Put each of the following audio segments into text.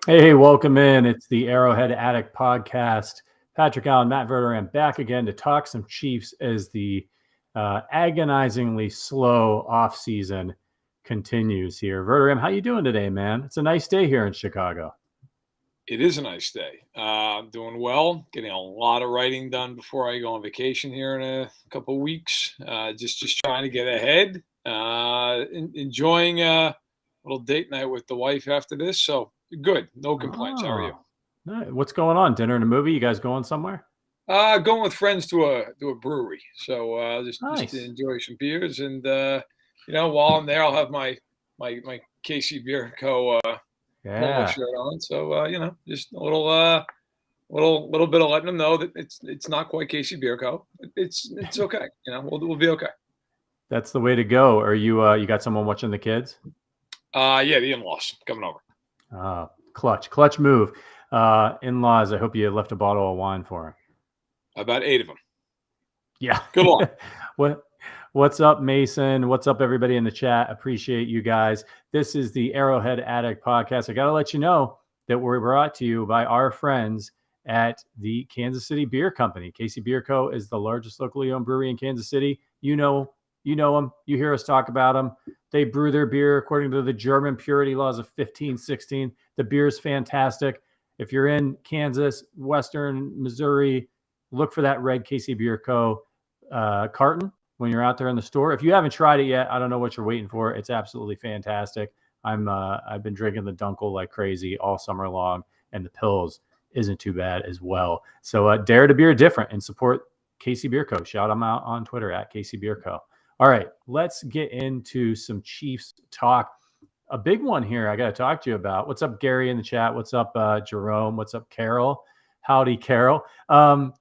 Hey, welcome in. It's the Arrowhead Addict podcast. Patrick Allen, Matt Verderame back again to talk some Chiefs as the agonizingly slow offseason continues here. Verderame, how you doing today, man? It's a nice day here in Chicago. It is a nice day. I'm doing well, getting a lot of writing done before I go on vacation here in a couple of weeks. Just trying to get ahead. Enjoying a little date night with the wife after this. So good. No complaints. How are you? What's going on? Dinner and a movie? You guys going somewhere? Going with friends to a brewery. So just to enjoy some beers. And, while I'm there, I'll have my KC Beer Co. Polo shirt on. So, just a little bit of letting them know that it's not quite KC Beer Co. It's okay. We'll be okay. That's the way to go. Are you got someone watching the kids? Yeah, the in-laws coming over. Clutch move. In-laws, I hope you left a bottle of wine for them. About 8 of them. Yeah. Good luck. What's up, Mason? What's up, everybody in the chat? Appreciate you guys. This is the Arrowhead Addict podcast. I got to let you know that we're brought to you by our friends at the Kansas City Beer Company. KC Beer Co. is the largest locally owned brewery in Kansas City. You know them. You hear us talk about them. They brew their beer according to the German purity laws of 1516. The beer is fantastic. If you're in Kansas, Western Missouri, look for that red KC Beer Co. Carton when you're out there in the store. If you haven't tried it yet, I don't know what you're waiting for. It's absolutely fantastic. I've been drinking the Dunkel like crazy all summer long, and the Pils isn't too bad as well. So dare to beer different and support KC Beer Co. Shout them out on Twitter at KC Beer Co. All right, let's get into some Chiefs talk. A big one here I got to talk to you about. What's up, Gary in the chat? What's up, Jerome? What's up, Carol? Howdy, Carol. I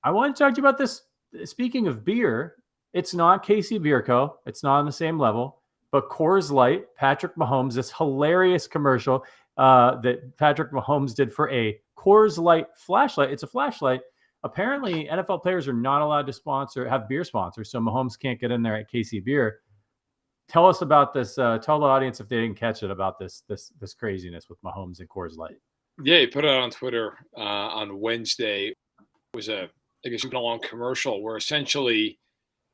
want to talk to you about this. Speaking of beer, it's not KC Beer Co. It's not on the same level, but Coors Light, Patrick Mahomes, this hilarious commercial that Patrick Mahomes did for a Coors Light flashlight. It's a flashlight. Apparently, NFL players are not allowed to have beer sponsors, so Mahomes can't get in there at KC Beer. Tell us about this. Tell the audience if they didn't catch it about this craziness with Mahomes and Coors Light. Yeah, he put it out on Twitter on Wednesday. It was a long commercial where essentially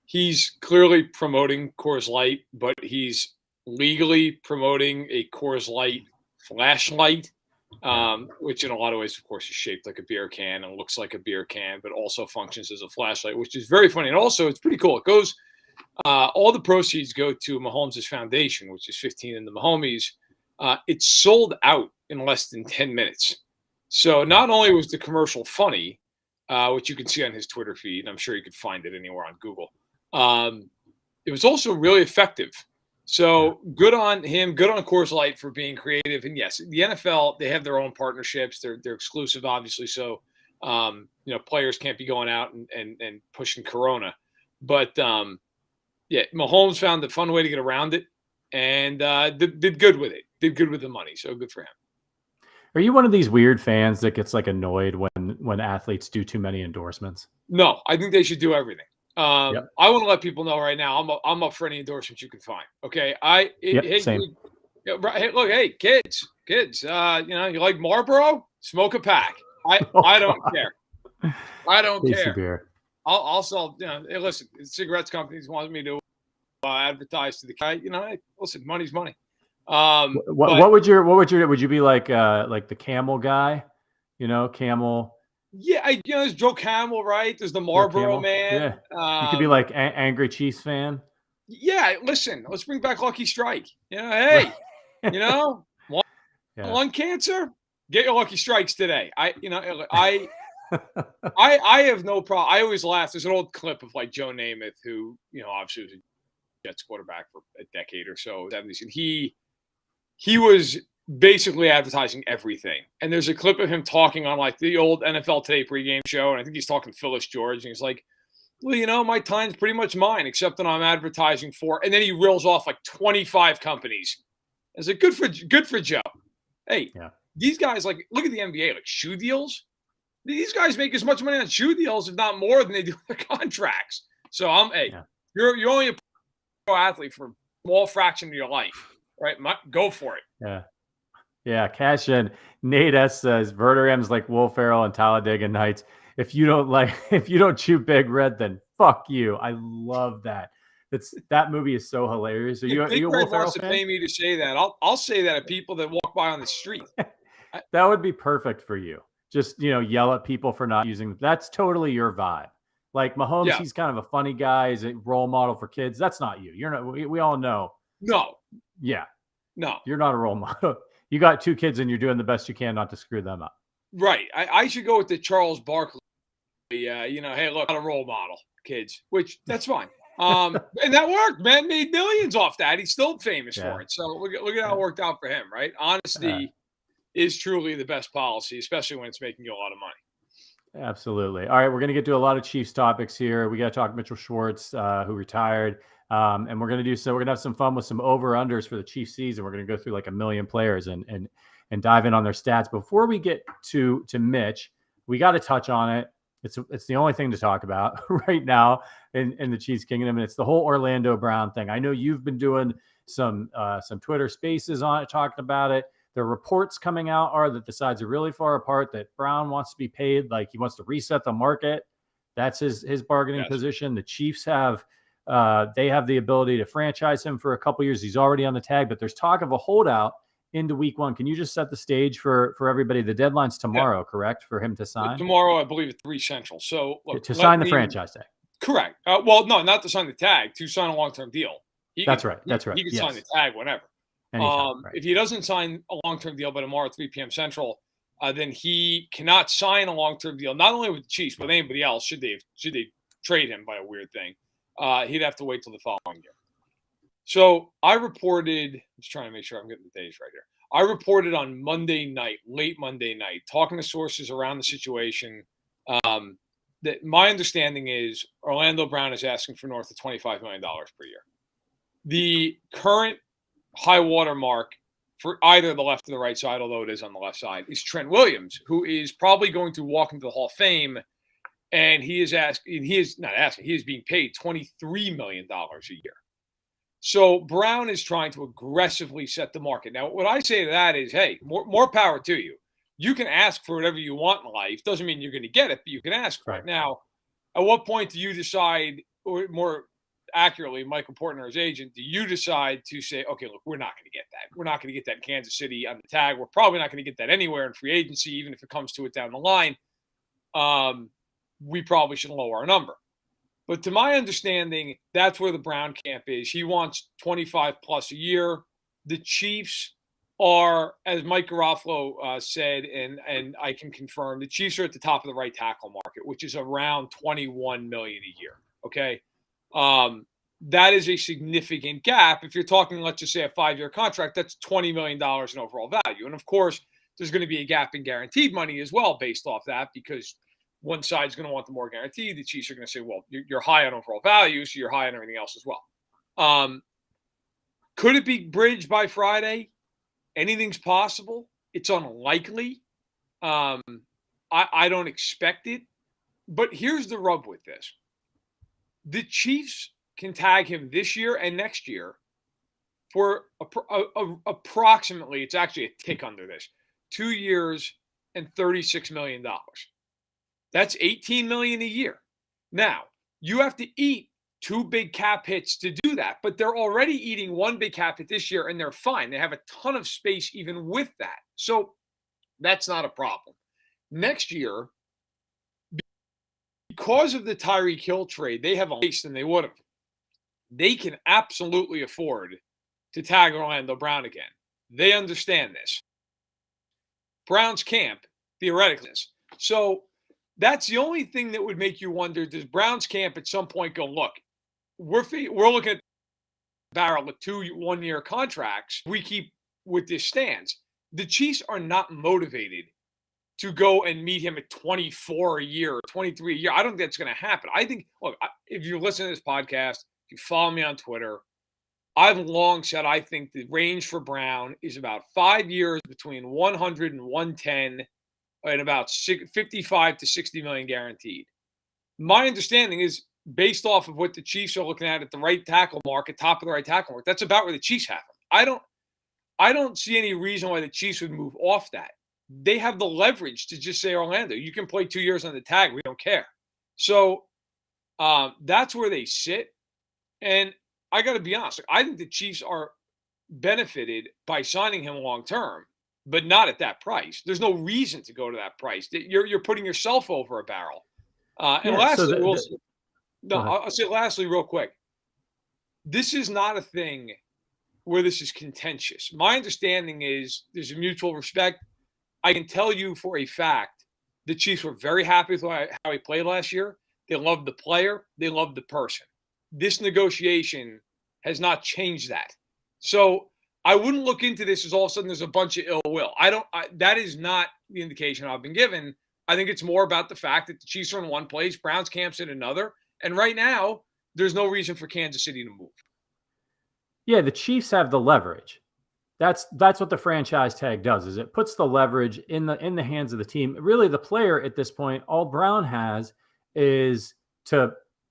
he's clearly promoting Coors Light, but he's legally promoting a Coors Light flashlight. Which in a lot of ways, of course, is shaped like a beer can and looks like a beer can, but also functions as a flashlight, which is very funny. And also, it's pretty cool. It goes, all the proceeds go to Mahomes' foundation, which is 15 in the Mahomies. It's sold out in less than 10 minutes. So not only was the commercial funny, which you can see on his Twitter feed, and I'm sure you could find it anywhere on Google, it was also really effective. So good on him, good on Coors Light for being creative. And yes, the NFL, they have their own partnerships. They're exclusive, obviously. So, players can't be going out and pushing Corona. But, Mahomes found a fun way to get around it and did good with it, did good with the money. So good for him. Are you one of these weird fans that gets annoyed when athletes do too many endorsements? No, I think they should do everything. I want to let people know right now. I'm up for any endorsements you can find. Okay, same. Hey, kids. You like Marlboro? Smoke a pack. I don't care. I don't care. Beer. I'll sell. Hey, listen, cigarettes companies want me to advertise to the guy. Hey, listen, money's money. What would you be like the Camel guy? Camel. Yeah, there's Joe Camel, right? There's the Marlboro Man. Yeah. You could be like Angry Chiefs fan. Yeah, listen, let's bring back Lucky Strike. Hey, lung cancer? Get your Lucky Strikes today. I have no problem. I always laugh. There's an old clip of Joe Namath, who, obviously was a Jets quarterback for a decade or so. And he was basically advertising everything. And there's a clip of him talking on the old NFL Today pregame show. And I think he's talking to Phyllis George. And he's like, well, my time's pretty much mine, except that I'm advertising for. And then he reels off 25 companies. It's good for Joe. Hey, These guys, look at the NBA, shoe deals. These guys make as much money on shoe deals, if not more, than they do their contracts. So you're only a pro athlete for a small fraction of your life, right? Go for it. Yeah. Yeah, cash in. Nate S says Verderame's like Will Ferrell and Talladega Nights. If you don't chew Big Red, then fuck you. I love that. That movie is so hilarious. Are If you Big a Will Red Ferrell wants to fan? pay me to say that, I'll say that at people that walk by on the street. That would be perfect for you. Just, yell at people for not using. That's totally your vibe. Like Mahomes, Yeah. he's kind of a funny guy. He's a role model for kids. That's not you. You're not. We all know. No. Yeah. No. You're not a role model. You got 2 kids and you're doing the best you can not to screw them up. Right. I should go with the Charles Barkley. Hey, look, not a role model, kids. Which that's fine. And that worked, man. Made millions off that. He's still famous for it. So look at how it worked out for him, right? Honesty is truly the best policy, especially when it's making you a lot of money. Absolutely. All right, we're going to get to a lot of Chiefs topics here. We got to talk Mitchell Schwartz, who retired, and we're going to have some fun with some over-unders for the Chiefs season. We're going to go through like a million players and dive in on their stats. Before we get to Mitch, we got to touch on it. It's the only thing to talk about right now in the Chiefs Kingdom, and it's the whole Orlando Brown thing. I know you've been doing some Twitter Spaces on it, talking about it. The reports coming out are that the sides are really far apart, that Brown wants to be paid, like he wants to reset the market. That's his bargaining position. The Chiefs have the ability to franchise him for a couple years. He's already on the tag, but there's talk of a holdout into week 1. Can you just set the stage for everybody? The deadline's tomorrow, correct, for him to sign? Tomorrow, I believe, at 3 Central. So look, to sign the franchise tag. Correct. Well, no, not to sign the tag, to sign a long-term deal. That's right. He can sign the tag whenever. Anytime, right. If he doesn't sign a long-term deal by tomorrow at 3 p.m. Central, then he cannot sign a long-term deal, not only with the Chiefs, but anybody else, should they trade him by a weird thing. He'd have to wait till the following year. So I reported, I'm just trying to make sure I'm getting the days right here. I reported on Monday night, late Monday night, talking to sources around the situation, that my understanding is Orlando Brown is asking for north of $25 million per year. The current high water mark for either the left or the right side, although it is on the left side, is Trent Williams, who is probably going to walk into the Hall of Fame. And he is being paid $23 million a year. So Brown is trying to aggressively set the market. Now, what I say to that is, hey, more power to you. You can ask for whatever you want in life. Doesn't mean you're going to get it, but you can ask for it. Now, at what point do you decide, or more accurately, Michael Portner, his agent, do you decide to say, okay, look, we're not going to get that. We're not going to get that in Kansas City on the tag. We're probably not going to get that anywhere in free agency, even if it comes to it down the line. We probably should lower our number. But to my understanding, that's where the Brown camp is. He wants 25 plus a year. The Chiefs are, as Mike Garofalo said, and I can confirm, the Chiefs are at the top of the right tackle market, which is around $21 million a year. Okay. That is a significant gap. If you're talking, let's just say a 5-year contract, that's $20 million in overall value. And of course, there's going to be a gap in guaranteed money as well based off that, because one side's going to want the more guaranteed. The Chiefs are going to say, well, you're high on overall value, so you're high on everything else as well. Could it be bridged by Friday? Anything's possible. It's unlikely. I don't expect it. But here's the rub with this. The Chiefs can tag him this year and next year for approximately, it's actually a tick under this, 2 years and $36 million. That's $18 million a year. Now, you have to eat 2 big cap hits to do that, but they're already eating 1 big cap hit this year, and they're fine. They have a ton of space even with that. So that's not a problem. Next year, because of the Tyreek Hill trade, they have a less than they would have. They can absolutely afford to tag Orlando Brown again. They understand this. Brown's camp, theoretically. So that's the only thing that would make you wonder, does Brown's camp at some point go, look, we're looking at barrel with 2 one-year contracts. We keep with this stance. The Chiefs are not motivated to go and meet him at 24 a year or 23 a year. I don't think that's going to happen. I think, look, if you listen to this podcast, if you follow me on Twitter, I've long said I think the range for Brown is about 5 years between 100 and 110 and about 55 to 60 million guaranteed. My understanding is, based off of what the Chiefs are looking at the right tackle market, top of the right tackle market, that's about where the Chiefs have him. I don't see any reason why the Chiefs would move off that. They have the leverage to just say, Orlando, you can play 2 years on the tag. We don't care. So that's where they sit. And I got to be honest. I think the Chiefs are benefited by signing him long term, but not at that price. There's no reason to go to that price. You're putting yourself over a barrel. And lastly, I'll say lastly real quick. This is not a thing where this is contentious. My understanding is there's a mutual respect. I can tell you for a fact the Chiefs were very happy with how he played last year. They loved the player. They loved the person. This negotiation has not changed that. So I wouldn't look into this as all of a sudden there's a bunch of ill will. That is not the indication I've been given. I think it's more about the fact that the Chiefs are in one place, Browns camp's in another. And right now, there's no reason for Kansas City to move. Yeah, the Chiefs have the leverage. That's what the franchise tag does, is it puts the leverage in the hands of the team. Really, the player at this point, all Brown has is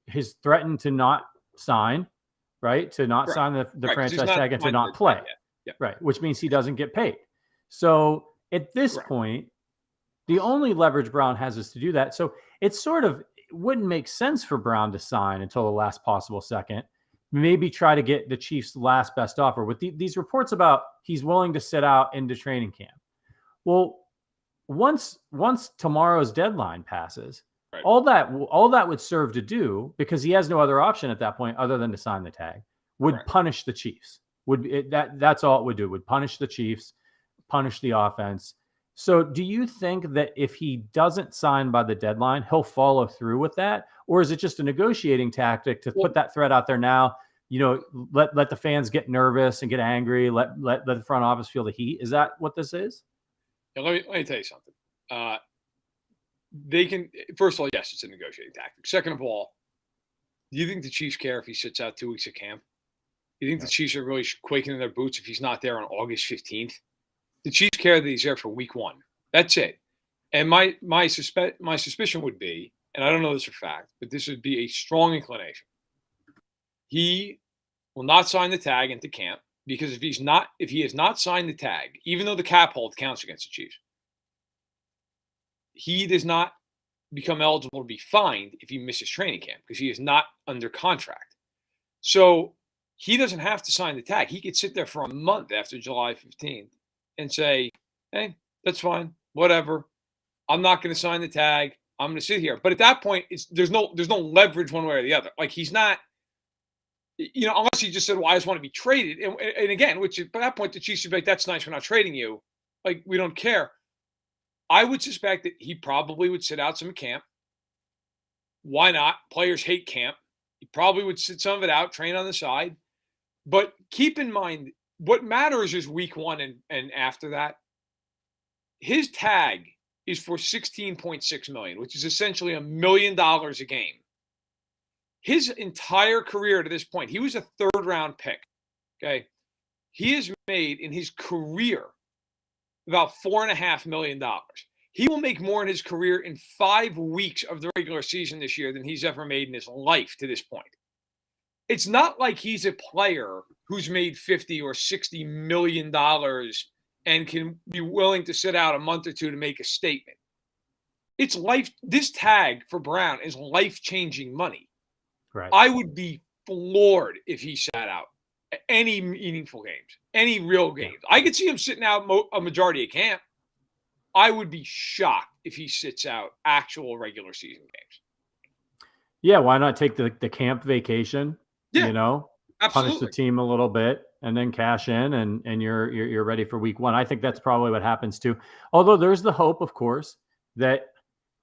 his threatened to not sign, right? To not sign the franchise tag and to not play. Yeah. Right, which means he doesn't get paid. So at this point, the only leverage Brown has is to do that. So it wouldn't make sense for Brown to sign until the last possible second. Maybe try to get the Chiefs' last best offer with these reports about he's willing to sit out into training camp. Well, once tomorrow's deadline passes, all that would serve to do, because he has no other option at that point other than to sign the tag, would punish the Chiefs. That's all it would do. Would punish the Chiefs, punish the offense. So do you think that if he doesn't sign by the deadline, he'll follow through with that? Or is it just a negotiating tactic to put that threat out there now? Let the fans get nervous and get angry. Let the front office feel the heat. Is that what this is? Yeah, let me tell you something. They can, first of all, yes, it's a negotiating tactic. Second of all, do you think the Chiefs care if he sits out 2 weeks of camp? Do you think the Chiefs are really quaking in their boots if he's not there on August 15th? The Chiefs care that he's there for week 1. That's it. And my suspicion would be, and I don't know this for fact, but this would be a strong inclination. He will not sign the tag into camp, because if he has not signed the tag, even though the cap hold counts against the Chiefs, he does not become eligible to be fined if he misses training camp, because he is not under contract. So he doesn't have to sign the tag. He could sit there for a month after July 15th and say, hey, that's fine, whatever. I'm not going to sign the tag. I'm going to sit here. But at that point, there's no leverage one way or the other. Like, he's not, unless he just said, well, I just want to be traded. And again, which by that point, the Chiefs would be like, that's nice, we're not trading you. Like, we don't care. I would suspect that he probably would sit out some camp. Why not? Players hate camp. He probably would sit some of it out, train on the side. But keep in mind, what matters is week 1 and after that. His tag is for $16.6 million, which is essentially $1 million a game. His entire career to this point, he was a 3rd-round pick. Okay, he has made in his career about $4.5 million. He will make more in his career in 5 weeks of the regular season this year than he's ever made in his life to this point. It's not like he's a player who's made $50 or $60 million and can be willing to sit out a month or two to make a statement. It's life. This tag for Brown is life-changing money. Right. I would be floored if he sat out any meaningful games, any real games. I could see him sitting out a majority of camp. I would be shocked if he sits out actual regular season games. Yeah, why not take the camp vacation? Yeah, absolutely. Punish the team a little bit and then cash in, and you're ready for week 1. I think that's probably what happens too. Although there's the hope, of course, that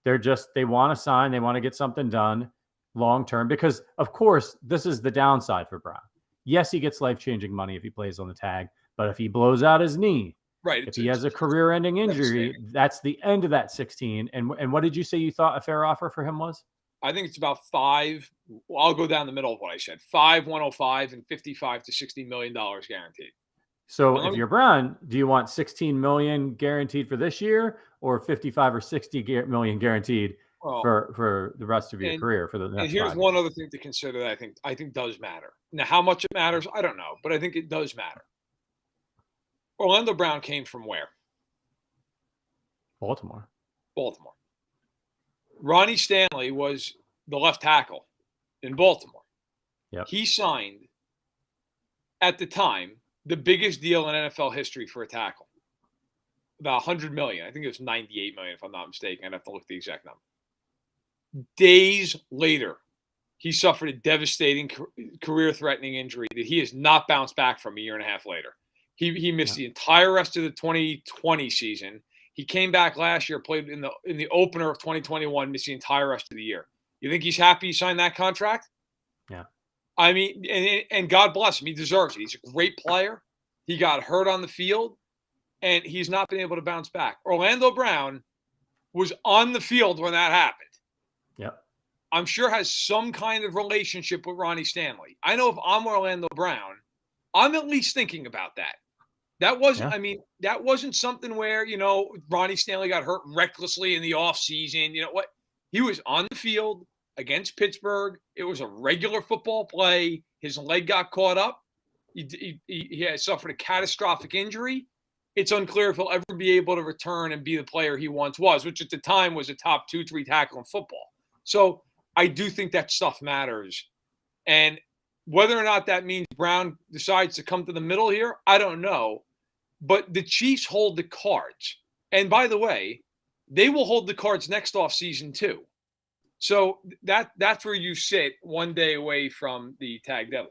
they want to sign, they want to get something done long term, because of course this is the downside for Brown. Yes, he gets life-changing money if he plays on the tag, but if he blows out his knee, right? If he has a career-ending injury, that's the end of that 16. And what did you say you thought a fair offer for him was? I think it's about 5. Well, I'll go down the middle of what I said: 5, 105, and $55 to $60 million guaranteed. So if you're Brown, do you want $16 million guaranteed for this year, or $55 or $60 million guaranteed for the rest of your career for the next? And here's one other thing to consider that I think does matter. Now, how much it matters, I don't know, but I think it does matter. Orlando Brown came from where? Baltimore. Ronnie Stanley was the left tackle in Baltimore. Yep. He signed, at the time, the biggest deal in NFL history for a tackle. About $100 million. I think it was $98 million, if I'm not mistaken. I'd have to look at the exact number. Days later, he suffered a devastating, career-threatening injury that he has not bounced back from a year and a half later. He missed the entire rest of the 2020 season. He came back last year, played in the opener of 2021, missed the entire rest of the year. You think he's happy he signed that contract? Yeah. I mean, and God bless him. He deserves it. He's a great player. He got hurt on the field, and he's not been able to bounce back. Orlando Brown was on the field when that happened. Yep. I'm sure has some kind of relationship with Ronnie Stanley. I know if I'm Orlando Brown, I'm at least thinking about that. That wasn't, I mean, that wasn't something where, Ronnie Stanley got hurt recklessly in the offseason. You know what? He was on the field against Pittsburgh. It was a regular football play. His leg got caught up. He had suffered a catastrophic injury. It's unclear if he'll ever be able to return and be the player he once was, which at the time was a top 2-3 tackle in football. So I do think that stuff matters. And whether or not that means Brown decides to come to the middle here, I don't know. But the Chiefs hold the cards. And by the way, they will hold the cards next offseason too. So that's where you sit one day away from the tag deadline.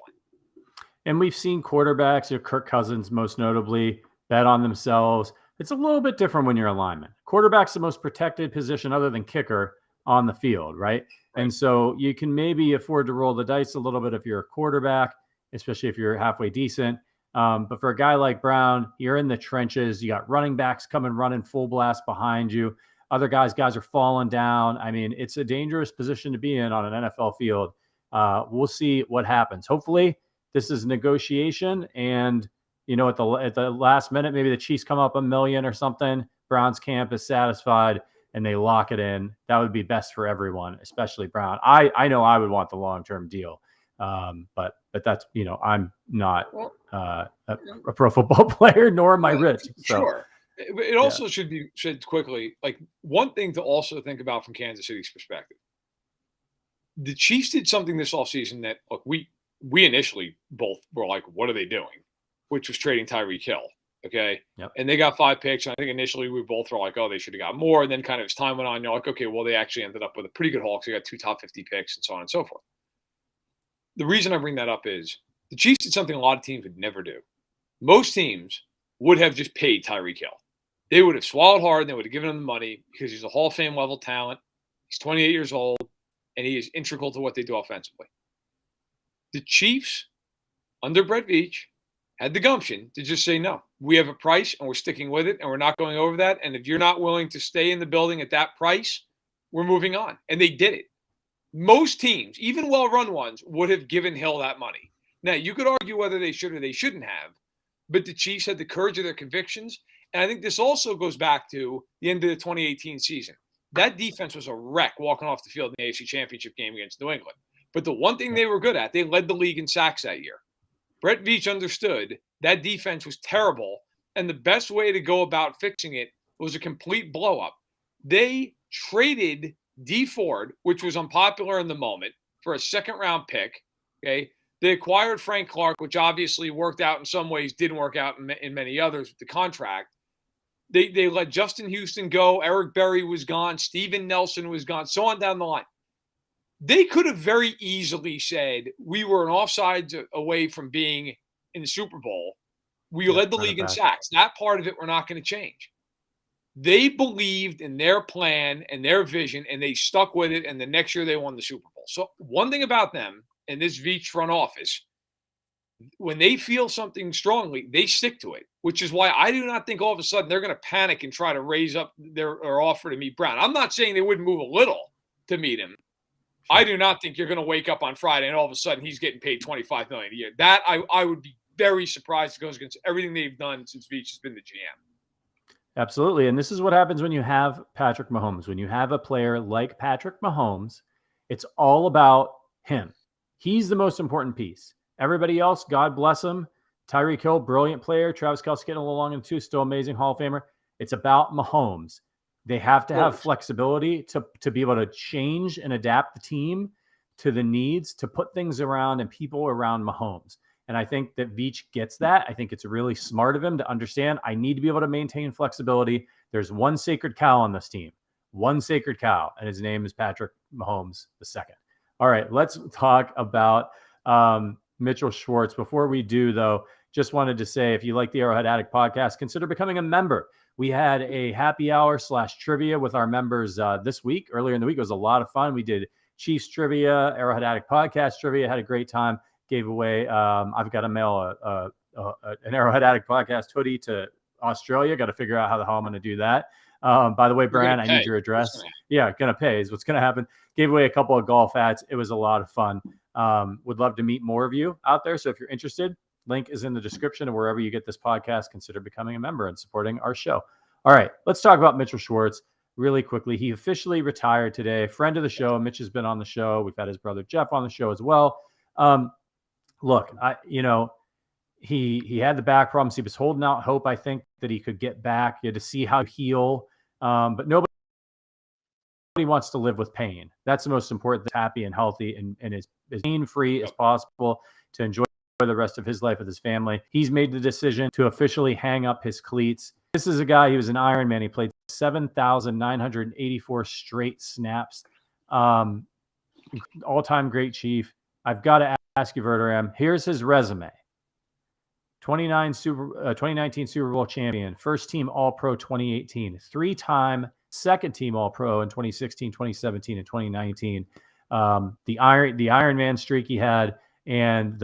And we've seen quarterbacks, Kirk Cousins most notably, bet on themselves. It's a little bit different when you're a lineman. Quarterback's the most protected position other than kicker on the field, right? And so you can maybe afford to roll the dice a little bit if you're a quarterback, especially if you're halfway decent. But for a guy like Brown, you're in the trenches. You got running backs coming running full blast behind you. Other guys are falling down. I mean, it's a dangerous position to be in on an NFL field. We'll see what happens. Hopefully, this is negotiation, and at the last minute, maybe the Chiefs come up $1 million or something. Brown's camp is satisfied, and they lock it in. That would be best for everyone, especially Brown. I know I would want the long-term deal, but that's I'm not a pro football player, nor am I rich. So. Sure. It also should be said quickly, like one thing to also think about from Kansas City's perspective. The Chiefs did something this offseason that, look, we initially both were like, what are they doing? Which was trading Tyreek Hill. Okay. Yep. And they got 5 picks. And I think initially we both were like, oh, they should have got more. And then kind of as time went on, you're like, okay, well, they actually ended up with a pretty good haul because they got 2 top 50 picks and so on and so forth. The reason I bring that up is the Chiefs did something a lot of teams would never do. Most teams would have just paid Tyreek Hill. They would have swallowed hard and they would have given him the money because he's a Hall of Fame level talent. He's 28 years old and he is integral to what they do offensively. The Chiefs, under Brett Veach, had the gumption to just say, no, we have a price and we're sticking with it and we're not going over that. And if you're not willing to stay in the building at that price, we're moving on. And they did it. Most teams, even well-run ones, would have given Hill that money. Now, you could argue whether they should or they shouldn't have, but the Chiefs had the courage of their convictions. And I think this also goes back to the end of the 2018 season. That defense was a wreck walking off the field in the AFC Championship game against New England. But the one thing they were good at, they led the league in sacks that year. Brett Veach understood that defense was terrible, and the best way to go about fixing it was a complete blow-up. They traded Dee Ford, which was unpopular in the moment, for a second-round pick. Okay, they acquired Frank Clark, which obviously worked out in some ways, didn't work out in many others with the contract. They let Justin Houston go. Eric Berry was gone. Steven Nelson was gone. So on down the line. They could have very easily said, we were an offsides away from being in the Super Bowl. We led the league in sacks. That part of it we're not going to change. They believed in their plan and their vision, and they stuck with it, and the next year they won the Super Bowl. So one thing about them in this Veach front office, when they feel something strongly, they stick to it, which is why I do not think all of a sudden they're going to panic and try to raise up their offer to meet Brown. I'm not saying they wouldn't move a little to meet him. I do not think you're going to wake up on Friday and all of a sudden he's getting paid $25 million a year. That I would be very surprised. It goes against everything they've done since Veach has been the GM. Absolutely. And this is what happens when you have Patrick Mahomes. When you have a player like Patrick Mahomes, it's all about him. He's the most important piece. Everybody else, God bless them. Tyreek Hill, brilliant player. Travis Kelsey getting a little long in the tooth, still amazing Hall of Famer. It's about Mahomes. They have to have flexibility to be able to change and adapt the team to the needs, to put things around and people around Mahomes. And I think that Veach gets that. I think it's really smart of him to understand I need to be able to maintain flexibility. There's one sacred cow on this team, one sacred cow, and his name is Patrick Mahomes II. All right, let's talk about Mitchell Schwartz. Before we do, though, just wanted to say, if you like the Arrowhead Addict podcast, consider becoming a member. We had a happy hour / trivia with our members this week. Earlier in the week, it was a lot of fun. We did Chiefs trivia, Arrowhead Addict podcast trivia, had a great time. Gave away, I've got to mail an Arrowhead Addict podcast hoodie to Australia. Got to figure out how the hell I'm going to do that. By the way, Brian, I need your address. Yeah, going to pay is what's going to happen. Gave away a couple of golf hats. It was a lot of fun. Would love to meet more of you out there. So if you're interested, link is in the description, and wherever you get this podcast, consider becoming a member and supporting our show. All right, let's talk about Mitchell Schwartz really quickly. He officially retired today. Friend of the show. Mitch has been on the show. We've had his brother Jeff on the show as well. Look, he had the back problems. He was holding out hope, I think, that he could get back. He had to see how he heal. But nobody wants to live with pain. That's the most important. Happy and healthy and as pain-free as possible to enjoy the rest of his life with his family. He's made the decision to officially hang up his cleats. This is a guy, he was an Ironman. He played 7,984 straight snaps. All-time great Chief. I've got to ask you, Verderame, here's his resume. 2019 Super Bowl champion, first team All-Pro 2018, three-time second team All-Pro in 2016, 2017, and 2019. The Ironman streak he had, and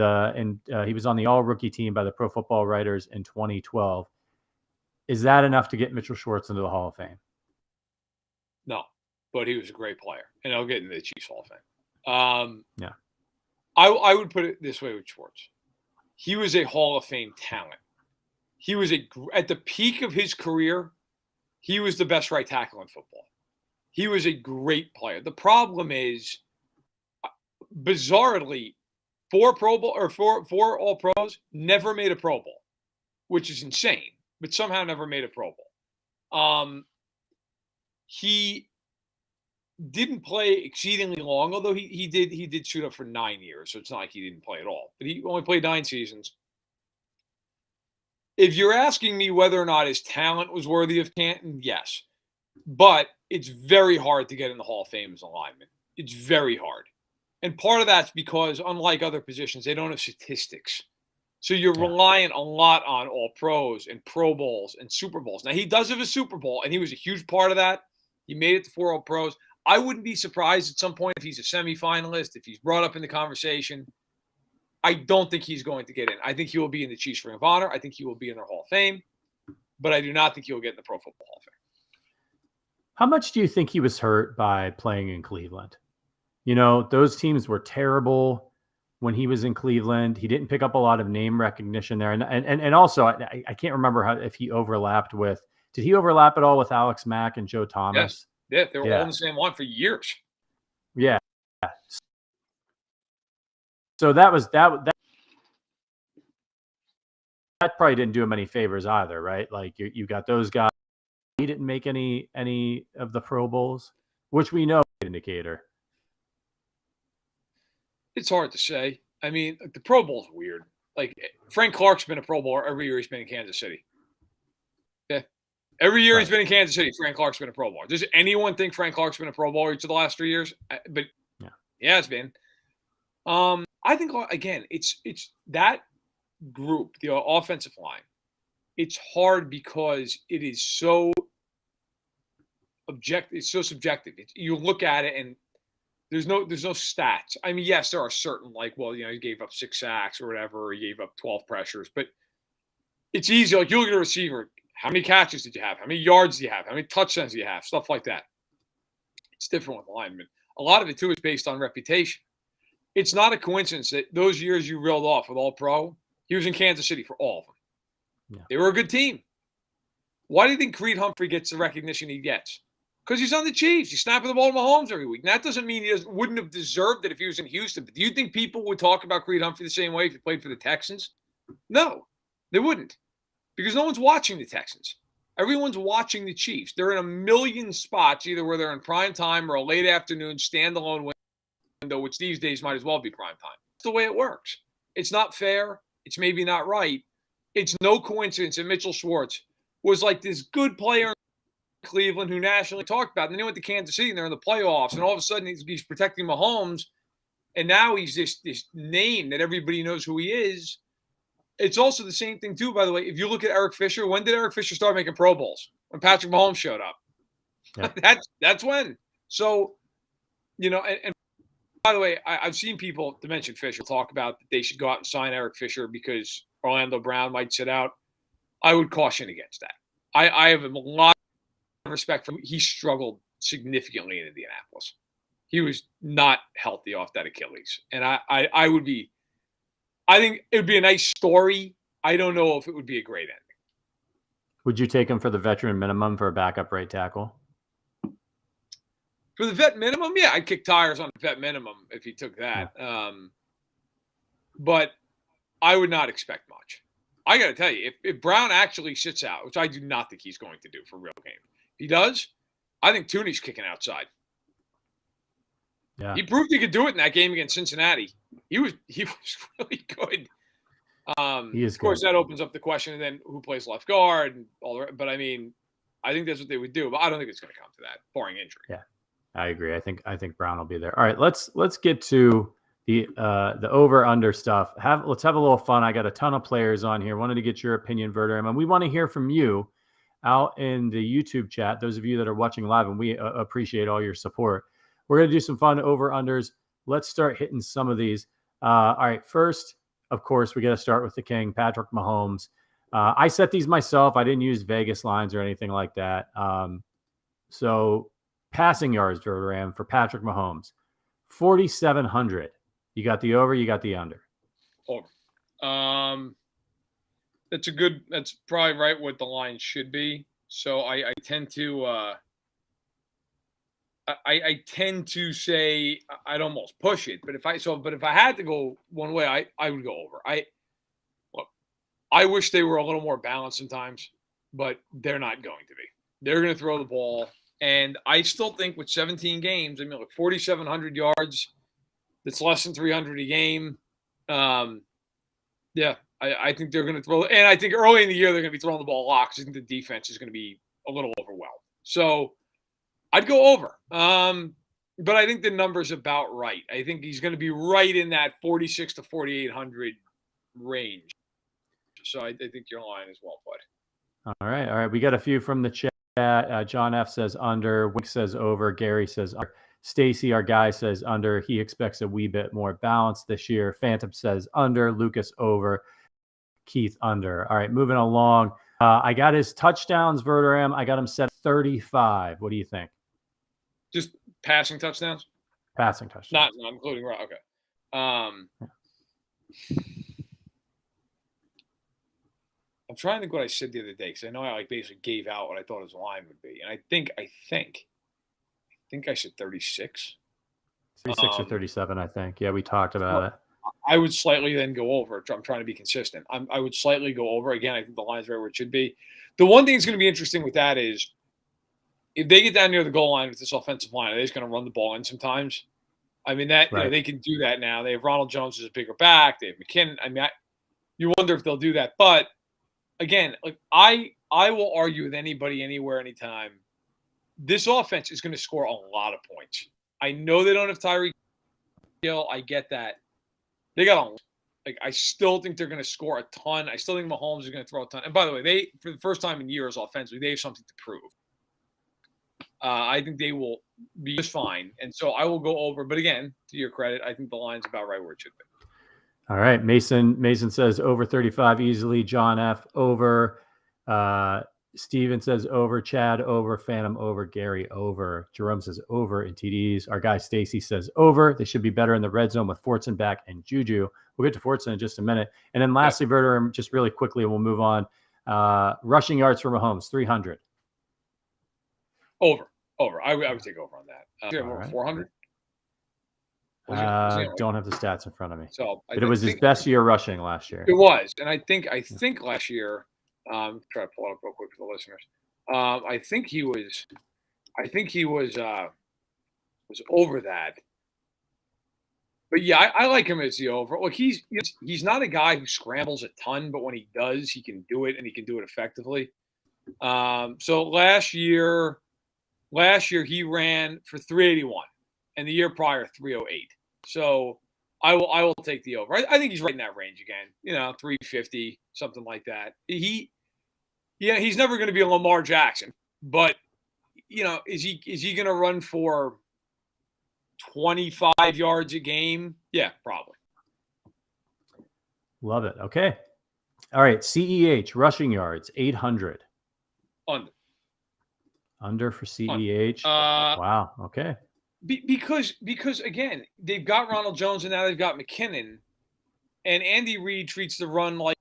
he was on the All-Rookie team by the Pro Football Writers in 2012. Is that enough to get Mitchell Schwartz into the Hall of Fame? No, but he was a great player, and I'll get into the Chiefs Hall of Fame. Yeah. I would put it this way with Schwartz. He was a Hall of Fame talent. He was at the peak of his career, he was the best right tackle in football. He was a great player. The problem is, bizarrely, four All Pros never made a Pro Bowl, which is insane, but somehow never made a Pro Bowl. He didn't play exceedingly long, although he did shoot up for 9 years, so it's not like he didn't play at all. But he only played 9 seasons. If you're asking me whether or not his talent was worthy of Canton, yes. But it's very hard to get in the Hall of Fame as a lineman. It's very hard. And part of that's because, unlike other positions, they don't have statistics. So you're reliant a lot on All-Pros and Pro Bowls and Super Bowls. Now, he does have a Super Bowl, and he was a huge part of that. He made it to 4 All-Pros. I wouldn't be surprised at some point if he's a semifinalist, if he's brought up in the conversation. I don't think he's going to get in. I think he will be in the Chiefs Ring of Honor. I think he will be in their Hall of Fame. But I do not think he will get in the Pro Football Hall of Fame. How much do you think he was hurt by playing in Cleveland? You know, those teams were terrible when he was in Cleveland. He didn't pick up a lot of name recognition there. And also, I can't remember if he overlapped with – did he overlap at all with Alex Mack and Joe Thomas? Yes. Yeah, they were all in the same line for years. Yeah. So that probably didn't do him any favors either, right? Like you got those guys. He didn't make any of the Pro Bowls, which we know is an indicator. It's hard to say. I mean, the Pro Bowl is weird. Like, Frank Clark's been a Pro Bowler every year he's been in Kansas City. Okay? Every year he's been in Kansas City, Frank Clark's been a Pro Bowler. Does anyone think Frank Clark's been a Pro Bowler each of the last 3 years? But yeah, it's been. I think, again, it's that group, the offensive line. It's hard because it is so objective. It's so subjective. You look at it and there's no stats. I mean, yes, there are certain, like, well, you know, he gave up 6 sacks or whatever, or he gave up 12 pressures, but it's easy. Like, you look at a receiver, how many catches did you have? How many yards do you have? How many touchdowns do you have? Stuff like that. It's different with linemen. A lot of it, too, is based on reputation. It's not a coincidence that those years you reeled off with All-Pro, he was in Kansas City for all of them. Yeah. They were a good team. Why do you think Creed Humphrey gets the recognition he gets? Because he's on the Chiefs. He's snapping the ball to Mahomes every week. And that doesn't mean he wouldn't have deserved it if he was in Houston. But do you think people would talk about Creed Humphrey the same way if he played for the Texans? No. They wouldn't, because no one's watching the Texans. Everyone's watching the Chiefs. They're in a million spots, either where they're in prime time or a late afternoon standalone window, which these days might as well be prime time. It's the way it works. It's not fair. It's maybe not right. It's no coincidence that Mitchell Schwartz was like this good player in Cleveland who nationally talked about. And then he went to Kansas City and they're in the playoffs. And all of a sudden he's protecting Mahomes. And now he's this name that everybody knows who he is. It's also the same thing, too, by the way. If you look at Eric Fisher, when did Eric Fisher start making Pro Bowls? When Patrick Mahomes showed up. Yeah. That's when. So, and by the way, I've seen people, to mention Fisher, talk about that they should go out and sign Eric Fisher because Orlando Brown might sit out. I would caution against that. I have a lot of respect for him. He struggled significantly in Indianapolis. He was not healthy off that Achilles. And I think it would be a nice story. I don't know if it would be a great ending. Would you take him for the veteran minimum for a backup right tackle? For the vet minimum, yeah, I'd kick tires on the vet minimum if he took that. Yeah. But I would not expect much. I got to tell you, if Brown actually sits out, which I do not think he's going to do for a real game, if he does, I think Tooney's kicking outside. Yeah. He proved he could do it in that game against Cincinnati. He was really good. He is of course, good. That opens up the question, and then who plays left guard and all the. But I mean, I think that's what they would do. But I don't think it's going to come to that, barring injury. Yeah, I agree. I think Brown will be there. All right, let's get to the over under stuff. Let's have a little fun. I got a ton of players on here. Wanted to get your opinion, Verderame, and we want to hear from you out in the YouTube chat. Those of you that are watching live, and we appreciate all your support. We're going to do some fun over unders. Let's start hitting some of these. All right, first, of course, we got to start with the king, Patrick Mahomes. I set these myself. I didn't use Vegas lines or anything like that. So passing yards, Verderame, for Patrick Mahomes, 4,700. You got the over, you got the under. Over. That's probably right what the line should be. So I tend to I tend to say I'd almost push it, but if I had to go one way, I would go over. I wish they were a little more balanced sometimes, but they're not going to be. They're going to throw the ball, and I still think with 17 games, 4,700 yards, that's less than 300 a game. Yeah, I think they're going to throw, and I think early in the year they're going to be throwing the ball a lot because I think the defense is going to be a little overwhelmed. So I'd go over. But I think the number's about right. I think he's going to be right in that 46 to 4,800 range. So I think your line is well put. All right. We got a few from the chat. John F. says under. Wink says over. Gary says under. Stacy, our guy, says under. He expects a wee bit more balance this year. Phantom says under. Lucas over. Keith under. All right, moving along. I got his touchdowns, Verderame. I got him set 35. What do you think? Just passing touchdowns? Passing touchdowns. Not including right. Okay. I'm trying to think what I said the other day because I know I basically gave out what I thought his line would be, and I think I said 36. 36 or 37, I think. Yeah, we talked about it. I would slightly then go over. I'm trying to be consistent. I would slightly go over. Again, I think the line's right where it should be. The one thing that's going to be interesting with that is if they get down near the goal line with this offensive line, are they just going to run the ball in sometimes? I mean, that right. They can do that now. They have Ronald Jones as a bigger back. They have McKinnon. I mean, you wonder if they'll do that. But again, like I will argue with anybody, anywhere, anytime. This offense is going to score a lot of points. I know they don't have Tyreek Hill. I get that. They got I still think they're going to score a ton. I still think Mahomes is going to throw a ton. And by the way, for the first time in years offensively, they have something to prove. I think they will be just fine. And so I will go over. But again, to your credit, I think the line's about right where it should be. All right. Mason says over 35 easily. John F. over. Steven says over. Chad over. Phantom over. Gary over. Jerome says over in TDs. Our guy Stacy says over. They should be better in the red zone with Fortson back and Juju. We'll get to Fortson in just a minute. And then lastly, Verderame, just really quickly, we'll move on. Rushing yards for Mahomes, 300. Over. I would take over on that. 400. Don't have the stats in front of me. So, but it was his best year rushing last year. It was, and I think last year. Try to pull it up real quick for the listeners. I think he was over that. But yeah, I like him as the over. Look, he's not a guy who scrambles a ton, but when he does, he can do it, and he can do it effectively. So last year he ran for 381, and the year prior 308. So I will take the over. I think he's right in that range again. 350, something like that. He's never going to be a Lamar Jackson, but is he going to run for 25 yards a game? Yeah, probably. Love it. Okay. All right. CEH rushing yards 800. Under for CEH. Wow. Okay. Because again, they've got Ronald Jones and now they've got McKinnon, and Andy Reid treats the run like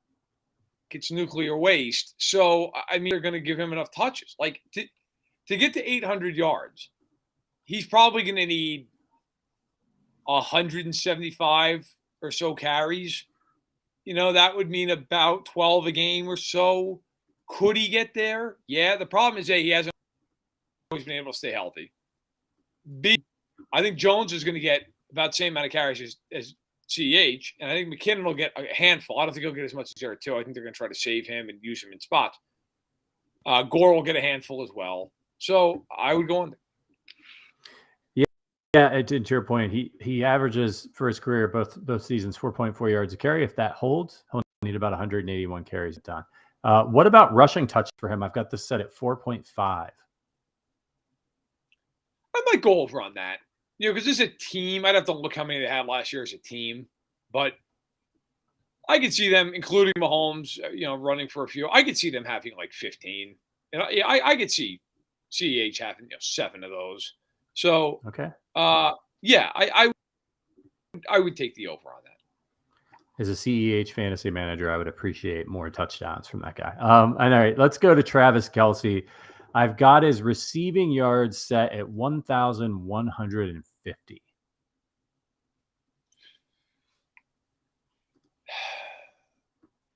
it's nuclear waste. So I mean, they're going to give him enough touches. Like to get to 800 yards, he's probably going to need 175 or so carries. That would mean about 12 a game or so. Could he get there? Yeah. The problem is A, he hasn't always been able to stay healthy. B, I think Jones is going to get about the same amount of carries as CEH, and I think McKinnon will get a handful. I don't think he'll get as much as Jared too. I think they're going to try to save him and use him in spots. Gore will get a handful as well. So I would go under. Yeah, to your point, he averages for his career both seasons 4.4 yards a carry. If that holds, he'll need about 181 carries a time. What about rushing touch for him? I've got this set at 4.5. I might go over on that. Because this is a team. I'd have to look how many they had last year as a team. But I could see them, including Mahomes, running for a few. I could see them having like 15. And I could see CEH having 7 of those. So, okay. Yeah, I would take the over on that. As a CEH fantasy manager, I would appreciate more touchdowns from that guy. And all right, let's go to Travis Kelsey. I've got his receiving yards set at 1,150.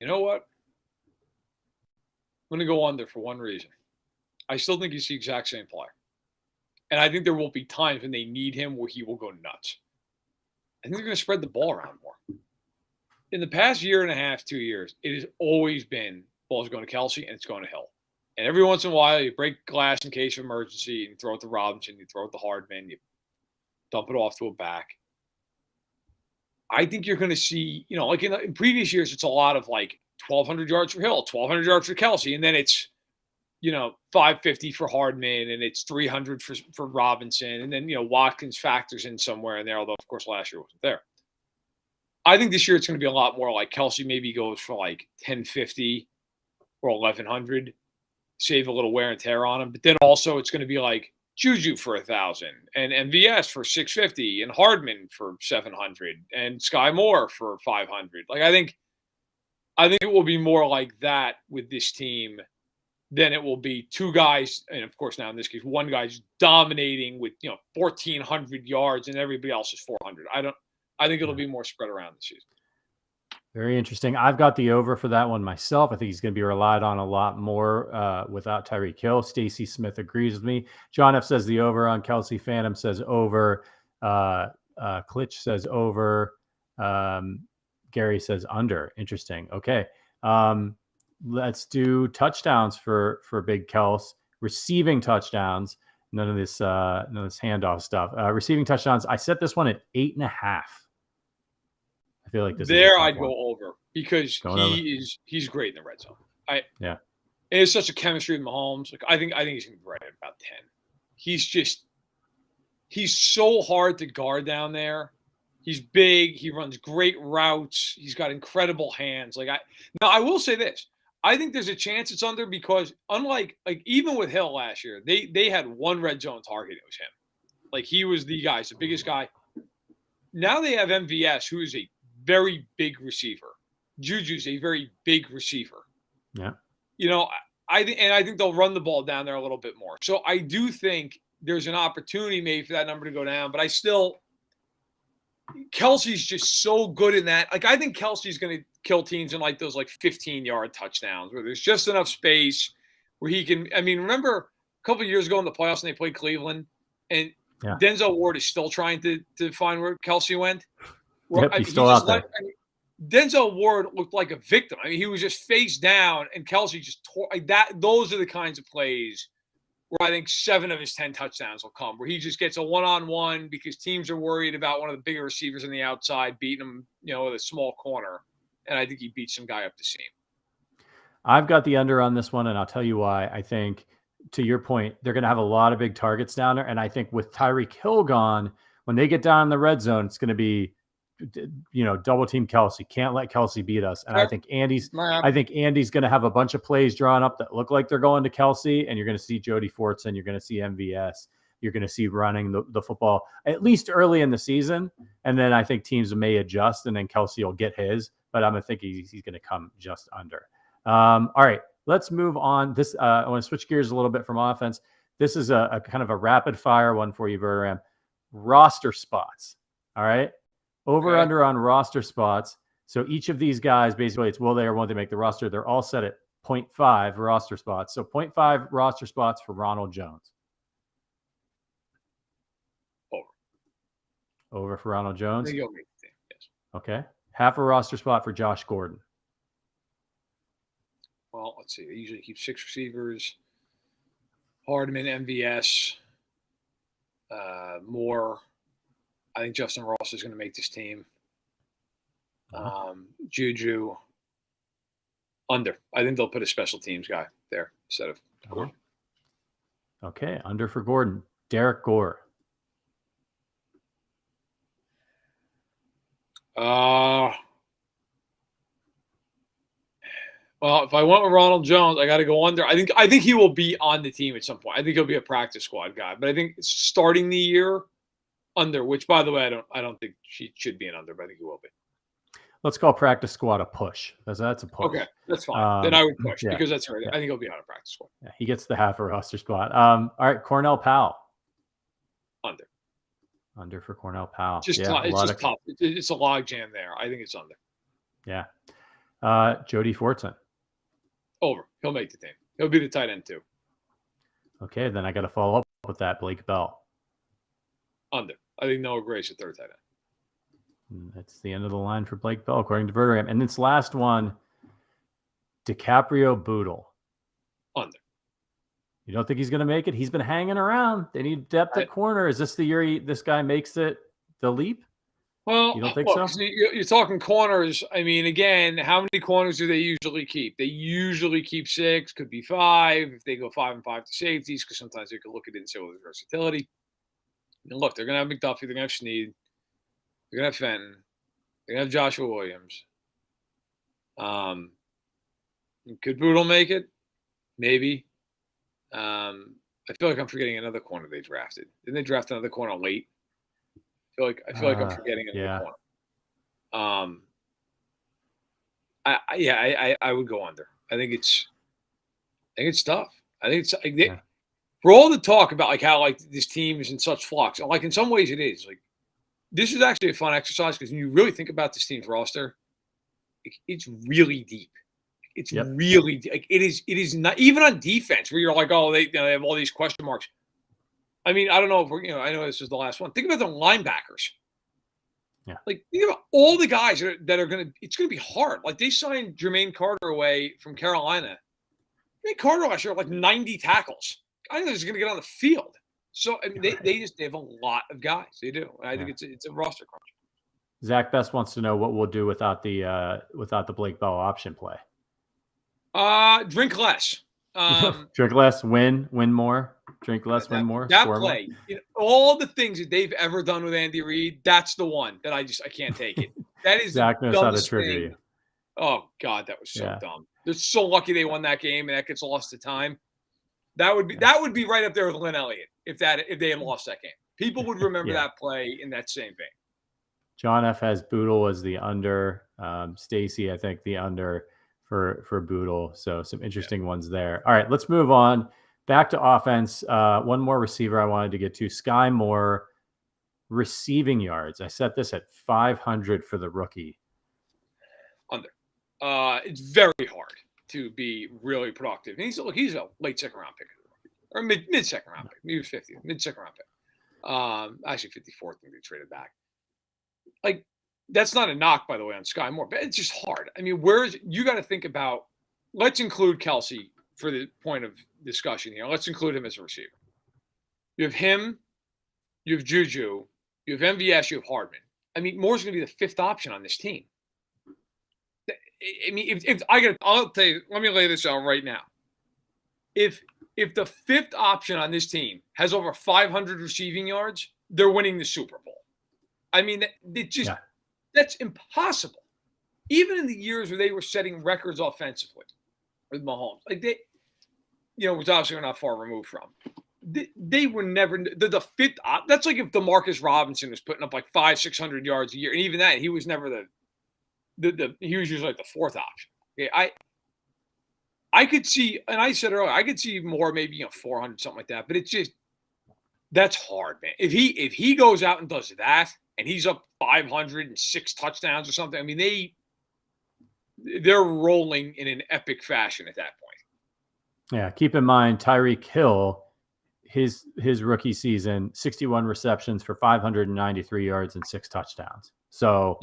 You know what? I'm going to go under for one reason. I still think he's the exact same player. And I think there will be times when they need him where he will go nuts. I think they're going to spread the ball around more. In the past year and a half, 2 years, it has always been ball's going to Kelsey and it's going to Hill. And every once in a while, you break glass in case of emergency, and you throw it to Robinson, you throw it to Hardman, you dump it off to a back. I think you're going to see, like in previous years, it's a lot of like 1,200 yards for Hill, 1,200 yards for Kelsey, and then it's, 550 for Hardman, and it's 300 for Robinson, and then, Watkins factors in somewhere in there, although, of course, last year wasn't there. I think this year it's going to be a lot more like Kelsey maybe goes for like 1,050 or 1,100. Save a little wear and tear on him, but then also it's going to be like Juju for 1,000 and MVS for 650 and Hardman for 700 and Sky Moore for 500. Like I think it will be more like that with this team than it will be two guys, and of course now in this case one guy's dominating with 1,400 yards and everybody else is 400. I think it'll be more spread around this season. Very interesting. I've got the over for that one myself. I think he's going to be relied on a lot more without Tyreek Hill. Stacy Smith agrees with me. John F. says the over on Kelsey. Phantom says over. Klitsch says over. Gary says under. Interesting. Okay. Let's do touchdowns for Big Kels. Receiving touchdowns. None of this handoff stuff. Receiving touchdowns. I set this one at 8.5. I feel like this I'd go over because he's great in the red zone. And it's such a chemistry with Mahomes. Like I think he's gonna be right at about 10. He's so hard to guard down there. He's big, he runs great routes, he's got incredible hands. I will say this. I think there's a chance it's under because unlike even with Hill last year, they had one red zone target, it was him. Like he was the guy, he's the biggest guy. Now they have MVS, who is a very big receiver. Juju's a very big receiver. Yeah. I think they'll run the ball down there a little bit more. So I do think there's an opportunity maybe for that number to go down, but I still Kelsey's just so good in that. Like, I think Kelsey's going to kill teams in like those like 15-yard touchdowns where there's just enough space where he can. I mean, remember a couple of years ago in the playoffs when they played Cleveland, and Denzel Ward is still trying to find where Kelsey went. Yep, he's still out there. Denzel Ward looked like a victim. I mean, he was just face down, and Kelsey just tore like that. Those are the kinds of plays where I think 7 of his 10 touchdowns will come, where he just gets a one-on-one because teams are worried about one of the bigger receivers on the outside beating him, with a small corner. And I think he beats some guy up the seam. I've got the under on this one, and I'll tell you why. I think, to your point, they're going to have a lot of big targets down there. And I think with Tyreek Hill gone, when they get down in the red zone, it's going to be, double team Kelsey. Can't let Kelsey beat us. And I think Andy's going to have a bunch of plays drawn up that look like they're going to Kelsey, and you're going to see Jody Fortson. You're going to see MVS. You're going to see running the football at least early in the season. And then I think teams may adjust, and then Kelsey will get his, but I'm going to think he's going to come just under. All right, let's move on. I want to switch gears a little bit from offense. This is a kind of a rapid fire one for you, Verderame. Roster spots. All right. Over under on roster spots. So each of these guys, basically, it's will they or won't they make the roster. They're all set at 0.5 roster spots. So 0.5 roster spots for Ronald Jones. Over for Ronald Jones. Yes. Okay. Half a roster spot for Josh Gordon. Well, let's see. They usually keep 6 receivers. Hardman, MVS, Moore. I think Justin Ross is going to make this team. Juju, under. I think they'll put a special teams guy there instead of Gordon. Okay, under for Gordon. Derek Gore. Well, if I went with Ronald Jones, I got to go under. I think he will be on the team at some point. I think he'll be a practice squad guy. But I think starting the year, under, which, by the way, I don't think she should be an under, but I think he will be. Let's call practice squad a push. That's a push. Okay, that's fine. Then I would push because that's right. I think he'll be on a practice squad. Yeah, he gets the half a roster spot. All right, Cornell Powell. Under. Under for Cornell Powell. It's just tough. It's a log jam there. I think it's under. Yeah. Jody Fortson. Over. He'll make the team. He'll be the tight end too. Okay, then I got to follow up with that. Blake Bell. Under. I think Noah Gray's a third tight end. That's the end of the line for Blake Bell, according to Verderame. And this last one, DiCaprio Boodle. Under. You don't think he's going to make it? He's been hanging around. They need depth at corner. Is this the year this guy makes the leap? Well, you don't think so? You're talking corners. I mean, again, how many corners do they usually keep? They usually keep 6, could be 5. If they go 5 and 5 to safeties, because sometimes they could look at it and say, well, there's versatility. And look, they're going to have McDuffie. They're going to have Snead. They're going to have Fenton. They're going to have Joshua Williams. Could Boodle make it? Maybe. I feel like I'm forgetting another corner they drafted. Didn't they draft another corner late? I feel like I'm forgetting another corner. I would go under. I think it's tough. I think it's for all the talk about like how like this team is in such flux. Like in some ways it is. Like this is actually a fun exercise because when you really think about this team's roster, it's really deep. It's really like it is not even on defense where you're like, oh, they have all these question marks. I mean, I don't know if I know this is the last one. Think about the linebackers. Yeah. Like think about all the guys that are gonna. It's gonna be hard. Like they signed Jermaine Carter away from Carolina. Jermaine Carter last year had like 90 tackles. I think he's gonna get on the field. So I mean, they have a lot of guys. They do. I think it's a roster crunch. Zach Best wants to know what we'll do without the Blake Bell option play. Drink less. Drink less, win more. Drink less, win more. That play, all the things that they've ever done with Andy Reid, that's the one that I can't take it. That is Zach knows how to trigger you. Oh God, that was so dumb. They're so lucky they won that game and that gets lost to time. That would be right up there with Lynn Elliott if they had lost that game. People would remember that play in that same vein. John F has Boodle as the under. Stacy, I think the under for Boodle. So some interesting ones there. All right, let's move on. Back to offense. One more receiver I wanted to get to. Sky Moore. receiving yards. I set this at 500 for the rookie. Under. It's very hard to be really productive. And he's a late second round pick, or mid second round pick. He was 50th, mid second round pick. Actually 54th when they traded back. Like, that's not a knock, by the way, on Sky Moore, but it's just hard. I mean, you got to think about, let's include Kelsey for the point of discussion here. Let's include him as a receiver. You have him, you have Juju, you have MVS, you have Hardman. I mean, Moore's going to be the fifth option on this team. I mean, I'll tell you, let me lay this out right now. If the fifth option on this team has over 500 receiving yards, they're winning the Super Bowl. I mean, that's impossible. Even in the years where they were setting records offensively with Mahomes, like which obviously we're not far removed from. They were never the fifth. That's like if DeMarcus Robinson was putting up like 500-600 yards a year, and even that he was never he was usually like the fourth option. Okay, I could see, and I said earlier, I could see more, maybe 400, something like that. But it's just, that's hard, man. If he goes out and does that, and he's up 506 touchdowns or something, I mean they're rolling in an epic fashion at that point. Yeah, keep in mind Tyreek Hill, his rookie season, 61 receptions for 593 yards and 6 touchdowns. So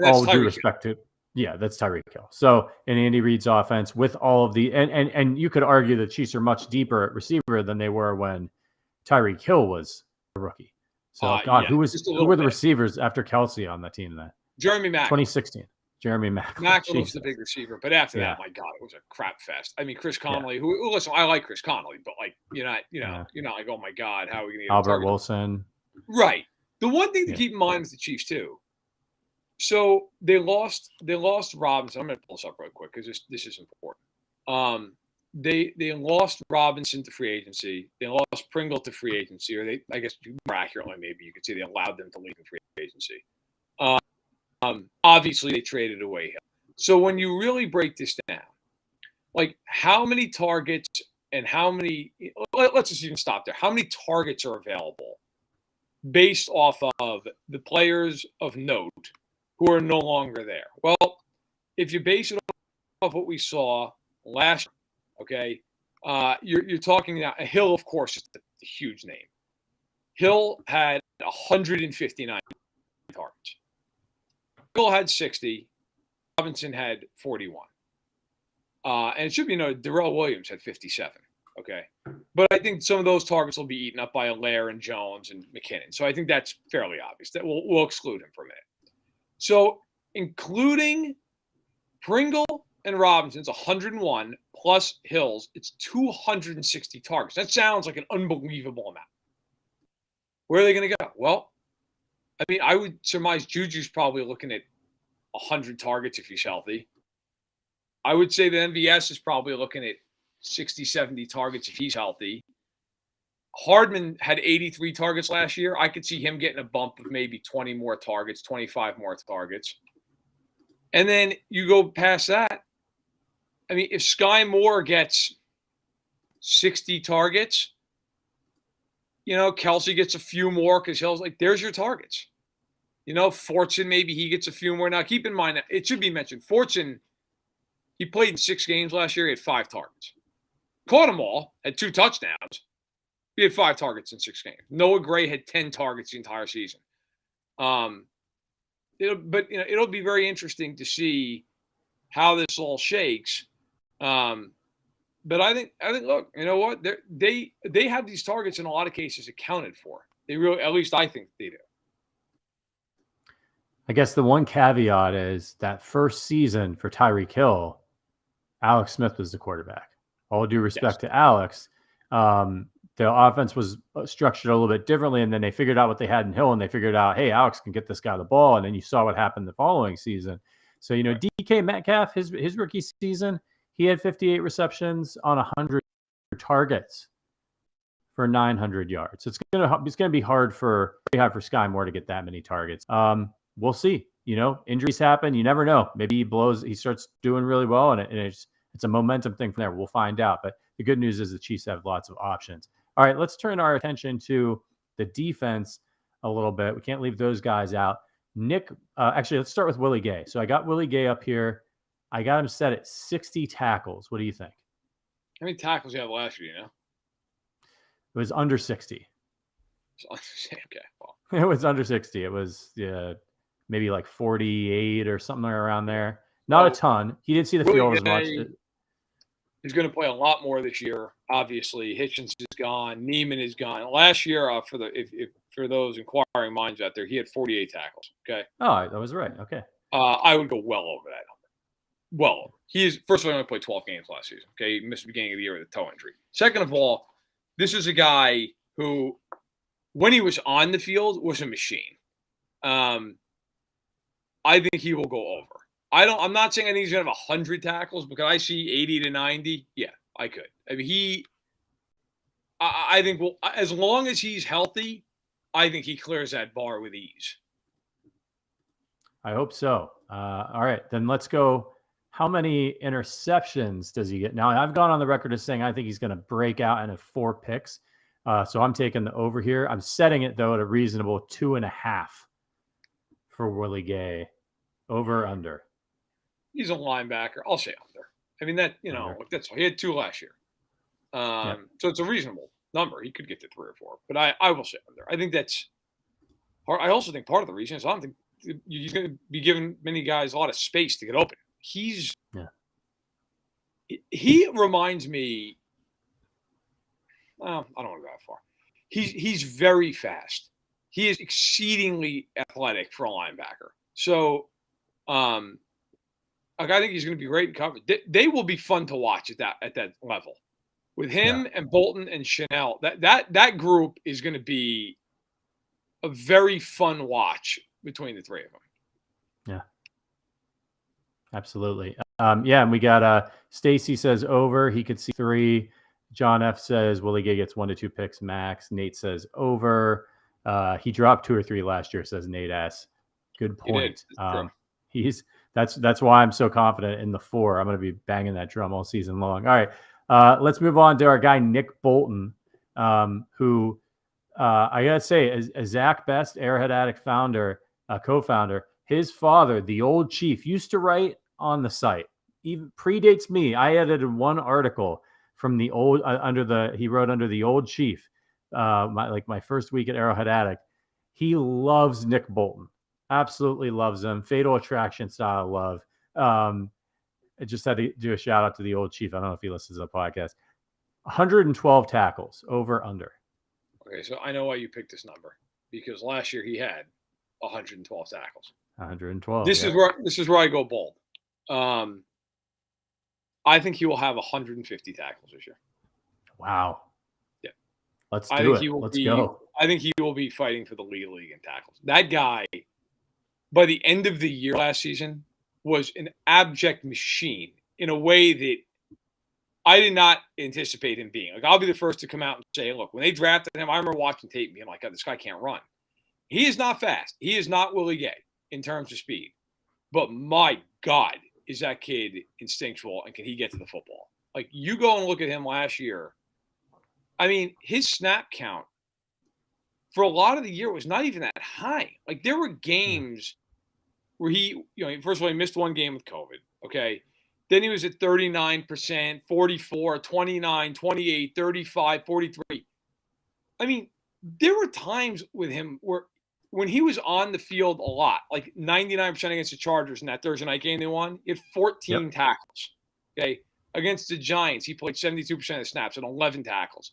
all due respect to, that's Tyreek Hill. So in Andy Reid's offense, with all of the and you could argue the Chiefs are much deeper at receiver than they were when Tyreek Hill was a rookie. So who were the receivers after Kelsey on the team then? Jeremy Maclin. 2016. Jeremy Maclin. Maclin was the big receiver, but after that, my God, it was a crap fest. I mean, Chris Conley. Listen, I like Chris Conley, but like you're not like, oh my God, how are we going to get Albert Wilson? Right. The one thing to keep in mind with the Chiefs too. So they lost Robinson. I'm going to pull this up real quick because this is important. They lost Robinson to free agency. They lost Pringle to free agency, or I guess more accurately, maybe you could say they allowed them to leave in free agency. Obviously, they traded away Hill. So when you really break this down, like how many targets and how many – let's just even stop there. How many targets are available based off of the players of note who are no longer there? Well, if you base it off what we saw last year, okay, you're talking now – Hill, of course, is a huge name. Hill had 159 targets. Hill had 60. Robinson had 41. And it should be noted, Darrell Williams had 57. Okay. But I think some of those targets will be eaten up by Allaire and Jones and McKinnon. So I think that's fairly obvious. That we'll exclude him for a minute. So including Pringle and Robinson's 101 plus Hill's, it's 260 targets. That sounds like an unbelievable amount. Where are they going to go? Well, I mean, I would surmise Juju's probably looking at 100 targets if he's healthy. I would say that MVS is probably looking at 60, 70 targets if he's healthy. Hardman had 83 targets last year. I could see him getting a bump of maybe 20 more targets, 25 more targets. And then you go past that. I mean, if Sky Moore gets 60 targets, Kelsey gets a few more because Hill's like, there's your targets. Fortune, maybe he gets a few more. Now, keep in mind, it should be mentioned, Fortune, he played in 6 games last year. He had 5 targets. Caught them all, had 2 touchdowns. He had 5 targets in 6 games. Noah Gray had 10 targets the entire season. It'll be very interesting to see how this all shakes. But I think, look, you know what? They have these targets in a lot of cases accounted for. They really, at least I think they do. I guess the one caveat is that first season for Tyreek Hill, Alex Smith was the quarterback. All due respect to Alex, the offense was structured a little bit differently, and then they figured out what they had in Hill, and they figured out, hey, Alex can get this guy the ball, and then you saw what happened the following season. So, DK Metcalf, his rookie season, he had 58 receptions on 100 targets for 900 yards. So it's gonna be hard for Sky Moore to get that many targets. We'll see. Injuries happen. You never know. Maybe he starts doing really well, and it's a momentum thing from there. We'll find out. But the good news is the Chiefs have lots of options. All right, let's turn our attention to the defense. a little bit. We can't leave those guys out. Nick, actually, let's start with Willy Gay. So I got Willy Gay up here. I got him set at 60 tackles. What do you think? How many tackles you have last year, you know? It was under 60. Okay. Well, It was under 60. It was maybe like 48 or something around there. Not a ton. He didn't see the field as much. He's going to play a lot more this year. Obviously, Hitchens is gone. Neiman is gone. Last year, for those inquiring minds out there, he had 48 tackles. Okay. Oh, that was right. Okay. I would go well over that number. Well over. He is, first of all, he only played 12 games last season. Okay. He missed the beginning of the year with a toe injury. Second of all, this is a guy who, when he was on the field, was a machine. I think he will go over. I'm not saying I think he's going to have 100 tackles, but could I see 80 to 90? Yeah, I could. I mean, I think, well, as long as he's healthy, I think he clears that bar with ease. I hope so. All right, then let's go. How many interceptions does he get? Now, I've gone on the record as saying I think he's going to break out and have 4 picks. So I'm taking the over here. I'm setting it, though, at a reasonable 2.5 for Willy Gay. Over, under. He's a linebacker. I'll say under. I mean, that's he had 2 last year. So it's a reasonable number. He could get to 3 or 4, but I will say under. I think that's part. I also think part of the reason is I don't think he's going to be giving many guys a lot of space to get open. He reminds me. I don't want to go that far. He's very fast. He is exceedingly athletic for a linebacker. So, I think he's going to be great in coverage. They will be fun to watch at that level. With him and Bolton and Chanel, that group is going to be a very fun watch between the 3 of them. Yeah, absolutely. And we got Stacy says over. He could see 3. John F says Willy Gay gets 1 to 2 picks max. Nate says over. He dropped 2 or 3 last year, says Nate S. Good point. That's why I'm so confident in the 4. I'm going to be banging that drum all season long. All right, let's move on to our guy Nick Bolton, who I gotta say, as Zach Best, Arrowhead Addict founder, co-founder, his father, the old chief, used to write on the site. Even predates me. I edited one article from the old he wrote under the old chief, my first week at Arrowhead Addict. He loves Nick Bolton. Absolutely loves him. Fatal Attraction style love. I just had to do a shout out to the old chief. I don't know if he listens to the podcast. 112 tackles, over, under. Okay, so I know why you picked this number, because last year he had 112 tackles. 112. This is where I go bold. I think he will have 150 tackles this year. Wow. Yeah. Let's do it. Let's go. I think he will be fighting for the league in tackles. That guy, by the end of the year last season, was an abject machine in a way that I did not anticipate him being. Like, I'll be the first to come out and say, look, when they drafted him, I remember watching tape and being like, God, this guy can't run. He is not fast. He is not Willy Gay in terms of speed. But my God, is that kid instinctual, and can he get to the football? Like, you go and look at him last year. I mean, his snap count for a lot of the year was not even that high. Like, there were games where he, first of all, he missed 1 game with COVID. Okay. Then he was at 39%, 44, 29, 28, 35, 43. I mean, there were times with him where when he was on the field a lot, like 99% against the Chargers in that Thursday night game they won, he had 14 tackles. Okay. Against the Giants, he played 72% of the snaps and 11 tackles.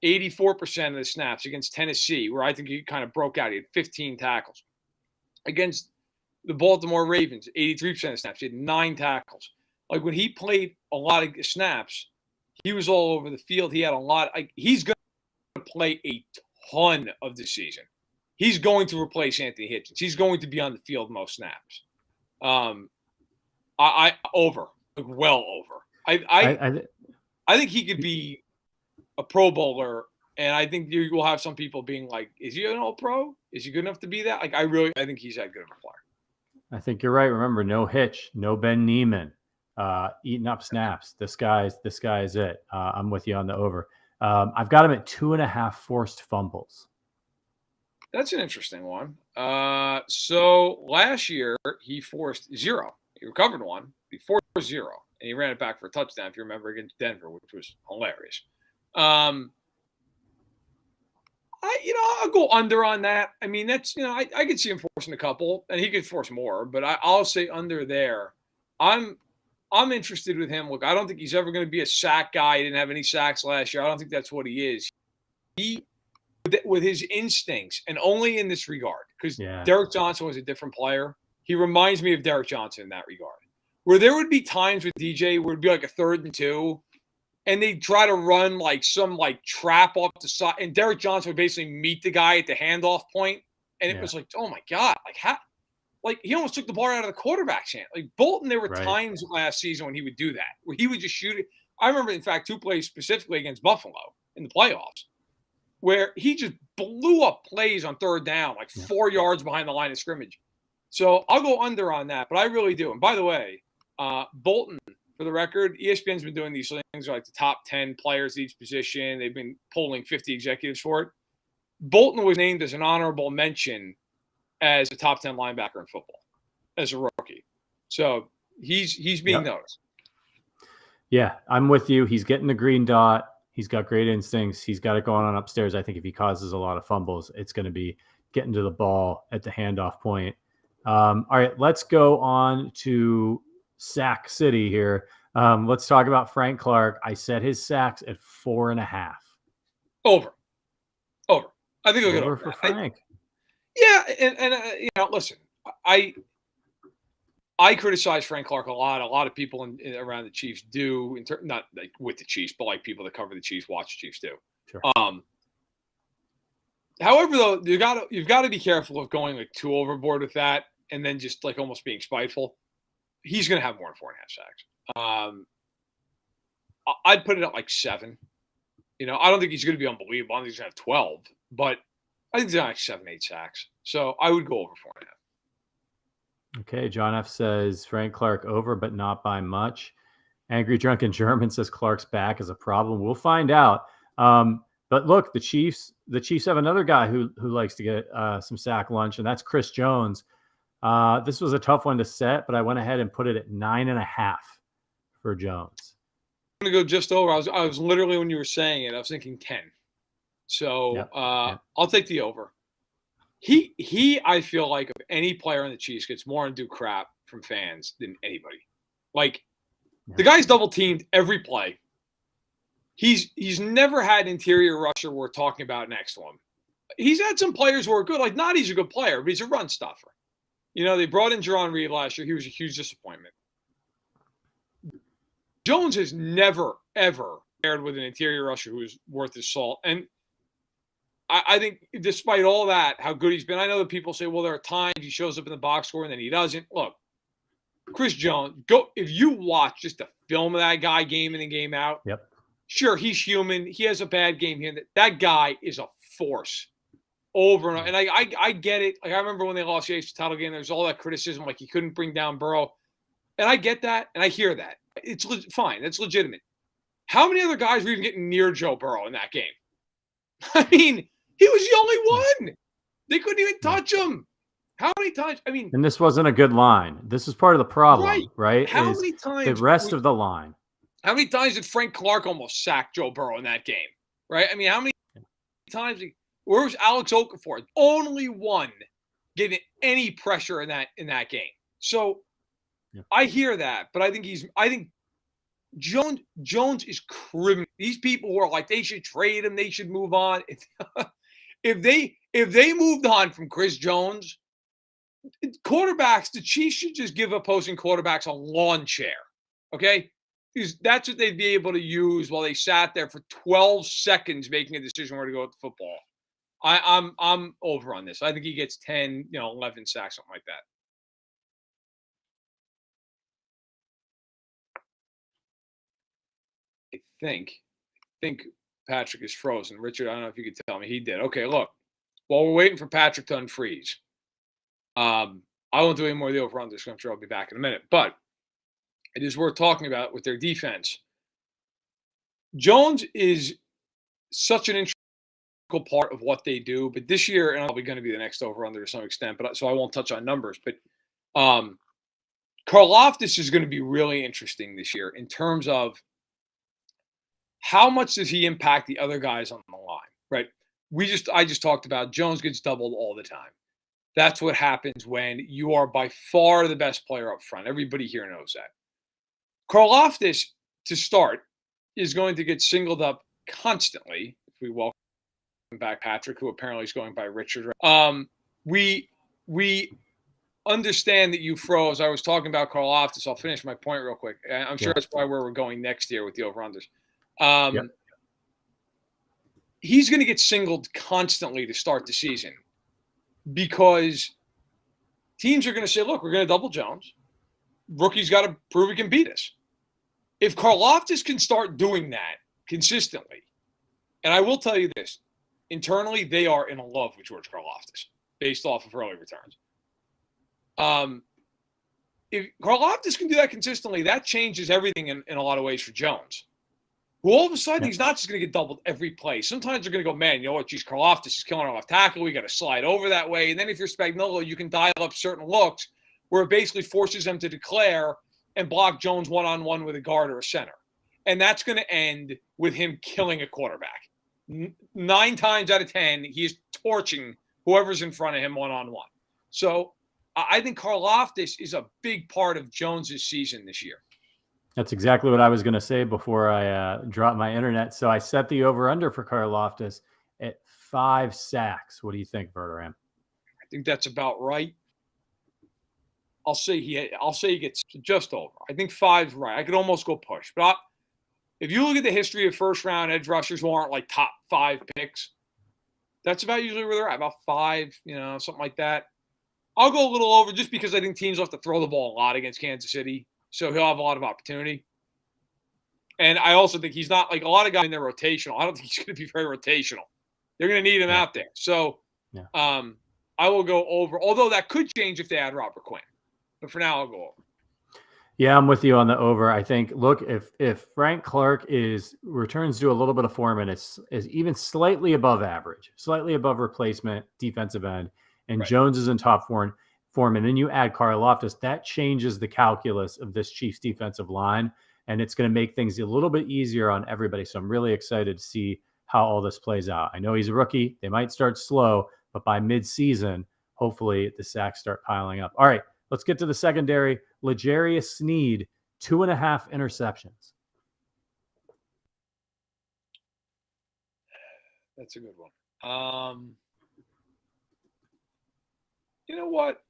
84% of the snaps against Tennessee, where I think he kind of broke out. He had 15 tackles. Against the Baltimore Ravens, 83% of the snaps, he had 9 tackles. Like, when he played a lot of snaps, he was all over the field. He had a lot. He's going to play a ton of the season. He's going to replace Anthony Hitchens. He's going to be on the field most snaps. Over, like, well over. I think he could be a Pro Bowler, and I think you will have some people being like, "Is he an All-Pro? Is he good enough to be that?" Like, I think he's that good of a player. I think you're right. Remember, no Hitch, no Ben Neiman, eating up snaps. This guy is it. I'm with you on the over. I've got him at 2.5 forced fumbles. That's an interesting one. So last year he forced 0. He recovered 1. He forced 0, and he ran it back for a touchdown. If you remember against Denver, which was hilarious. I'll go under on that. I mean, that's I could see him forcing a couple, and he could force more, but I'll say under there. I'm interested with him. Look, I don't think he's ever going to be a sack guy. He didn't have any sacks last year. I don't think that's what he is. He with his instincts, and only in this regard, because Derek Johnson was a different player. He reminds me of Derek Johnson in that regard, where there would be times with DJ where it'd be like a 3rd and 2, and they'd try to run like some like trap off the side, and Derek Johnson would basically meet the guy at the handoff point, and it was like, oh my God, like how, like he almost took the ball out of the quarterback's hand. Like Bolton, there were times last season when he would do that, where he would just shoot it. I remember, in fact, 2 plays specifically against Buffalo in the playoffs, where he just blew up plays on 3rd down, like 4 yards behind the line of scrimmage. So I'll go under on that, but I really do. And by the way, Bolton, for the record, ESPN's been doing these things like the top 10 players at each position. They've been polling 50 executives for it. Bolton was named as an honorable mention as a top 10 linebacker in football as a rookie. So he's being noticed. Yeah, I'm with you. He's getting the green dot. He's got great instincts. He's got it going on upstairs. I think if he causes a lot of fumbles, it's going to be getting to the ball at the handoff point. All right, let's go on to Sack City here. Let's talk about Frank Clark. I set his sacks at 4.5. Over. I think I'll get over for Frank. Listen, I criticize Frank Clark a lot. A lot of people around the Chiefs do, not like with the Chiefs, but like people that cover the Chiefs, watch the Chiefs do. Sure. However, though, you've got to be careful of going like too overboard with that, and then just like almost being spiteful. He's going to have more than 4.5 sacks. I'd put it at like 7. I don't think he's going to be unbelievable. I don't think he's going to have 12, but I think he's going to have 7, 8 sacks. So I would go over 4.5. Okay, John F. says Frank Clark over, but not by much. Angry Drunken German says Clark's back is a problem. We'll find out. But look, the Chiefs have another guy who likes to get some sack lunch, and that's Chris Jones. This was a tough one to set, but I went ahead and put it at 9.5 for Jones. I'm going to go just over. I was literally, when you were saying it, I was thinking 10. So I'll take the over. He, I feel like, of any player on the Chiefs gets more undue crap from fans than anybody. Like, the guy's double teamed every play. He's never had interior rusher we're talking about next to him. He's had some players who are good. Like, Nadi's a good player, but he's a run stuffer. They brought in Jerron Reed last year. He was a huge disappointment. Jones has never, ever paired with an interior rusher who's worth his salt. And I think despite all that, how good he's been, I know that people say, well, there are times he shows up in the box score and then he doesn't. Look, Chris Jones, if you watch just a film of that guy game in and game out, sure, he's human. He has a bad game here. That guy is a force over and over. And I get it. Like, I remember when they lost the AFC title game, there was all that criticism, like he couldn't bring down Burrow. And I get that, and I hear that. It's fine. That's legitimate. How many other guys were even getting near Joe Burrow in that game? I mean, he was the only one. They couldn't even touch him. How many times? I mean, and this wasn't a good line. This is part of the problem, right? How many times? The rest of the line. How many times did Frank Clark almost sack Joe Burrow in that game? Right? I mean, how many times? Where was Alex Okafor? Only one giving any pressure in that game. So I hear that, but I think Jones is criminal. These people who are like, they should trade him, they should move on. If they moved on from Chris Jones, quarterbacks, the Chiefs should just give opposing quarterbacks a lawn chair. Okay? Because that's what they'd be able to use while they sat there for 12 seconds making a decision where to go with the football. I'm over on this. I think he gets 10, 11 sacks, something like that. I think Patrick is frozen. Richard, I don't know if you could tell me. He did. Okay, look. While we're waiting for Patrick to unfreeze, I won't do any more of the over-under. I'm sure I'll be back in a minute. But it is worth talking about with their defense. Jones is such an interesting part of what they do. But this year, and I'm probably going to be the next over-under to some extent, but so I won't touch on numbers. But Karlaftis is going to be really interesting this year in terms of how much does he impact the other guys on the line, right? I just talked about Jones gets doubled all the time. That's what happens when you are by far the best player up front. Everybody here knows that. Karlaftis, to start, is going to get singled up constantly. If we welcome back Patrick, who apparently is going by Richard. We understand that you froze. I was talking about Karlaftis. I'll finish my point real quick. I'm sure that's probably where we're going next year with the over-unders. He's going to get singled constantly to start the season because teams are going to say, look, we're going to double Jones. Rookie's got to prove he can beat us. If Karlaftis can start doing that consistently, and I will tell you this, internally they are in love with George Karlaftis based off of early returns. If Karlaftis can do that consistently, that changes everything in a lot of ways for Jones. Well, all of a sudden, he's not just going to get doubled every play. Sometimes they're going to go, man, you know what, geez, Karlaftis is killing our left tackle. We got to slide over that way. And then if you're Spagnuolo, you can dial up certain looks where it basically forces them to declare and block Jones one-on-one with a guard or a center. And that's going to end with him killing a quarterback. 9 times out of 10, he is torching whoever's in front of him one-on-one. So I think Karlaftis is a big part of Jones's season this year. That's exactly what I was going to say before I dropped my internet. So I set the over-under for Karlaftis at 5 sacks. What do you think, Verderame? I think that's about right. I'll say he gets just over. I think 5's right. I could almost go push. But if you look at the history of first-round edge rushers who aren't like top 5 picks, that's about usually where they're at, about 5, something like that. I'll go a little over just because I think teams will have to throw the ball a lot against Kansas City. So he'll have a lot of opportunity. And I also think he's not like a lot of guys in their rotational. I don't think he's going to be very rotational. They're going to need him out there. So I will go over, although that could change if they add Robert Quinn. But for now, I'll go over. Yeah, I'm with you on the over. I think, look, if Frank Clark returns to a little bit of form and is even slightly above average, slightly above replacement defensive end, and Jones is in top form, and then you add Karlaftis, that changes the calculus of this Chiefs defensive line, and it's going to make things a little bit easier on everybody. So I'm really excited to see how all this plays out. I know he's a rookie. They might start slow, but by mid-season, hopefully the sacks start piling up. All right, let's get to the secondary. Legerius Snead, 2.5 interceptions. That's a good one. You know what?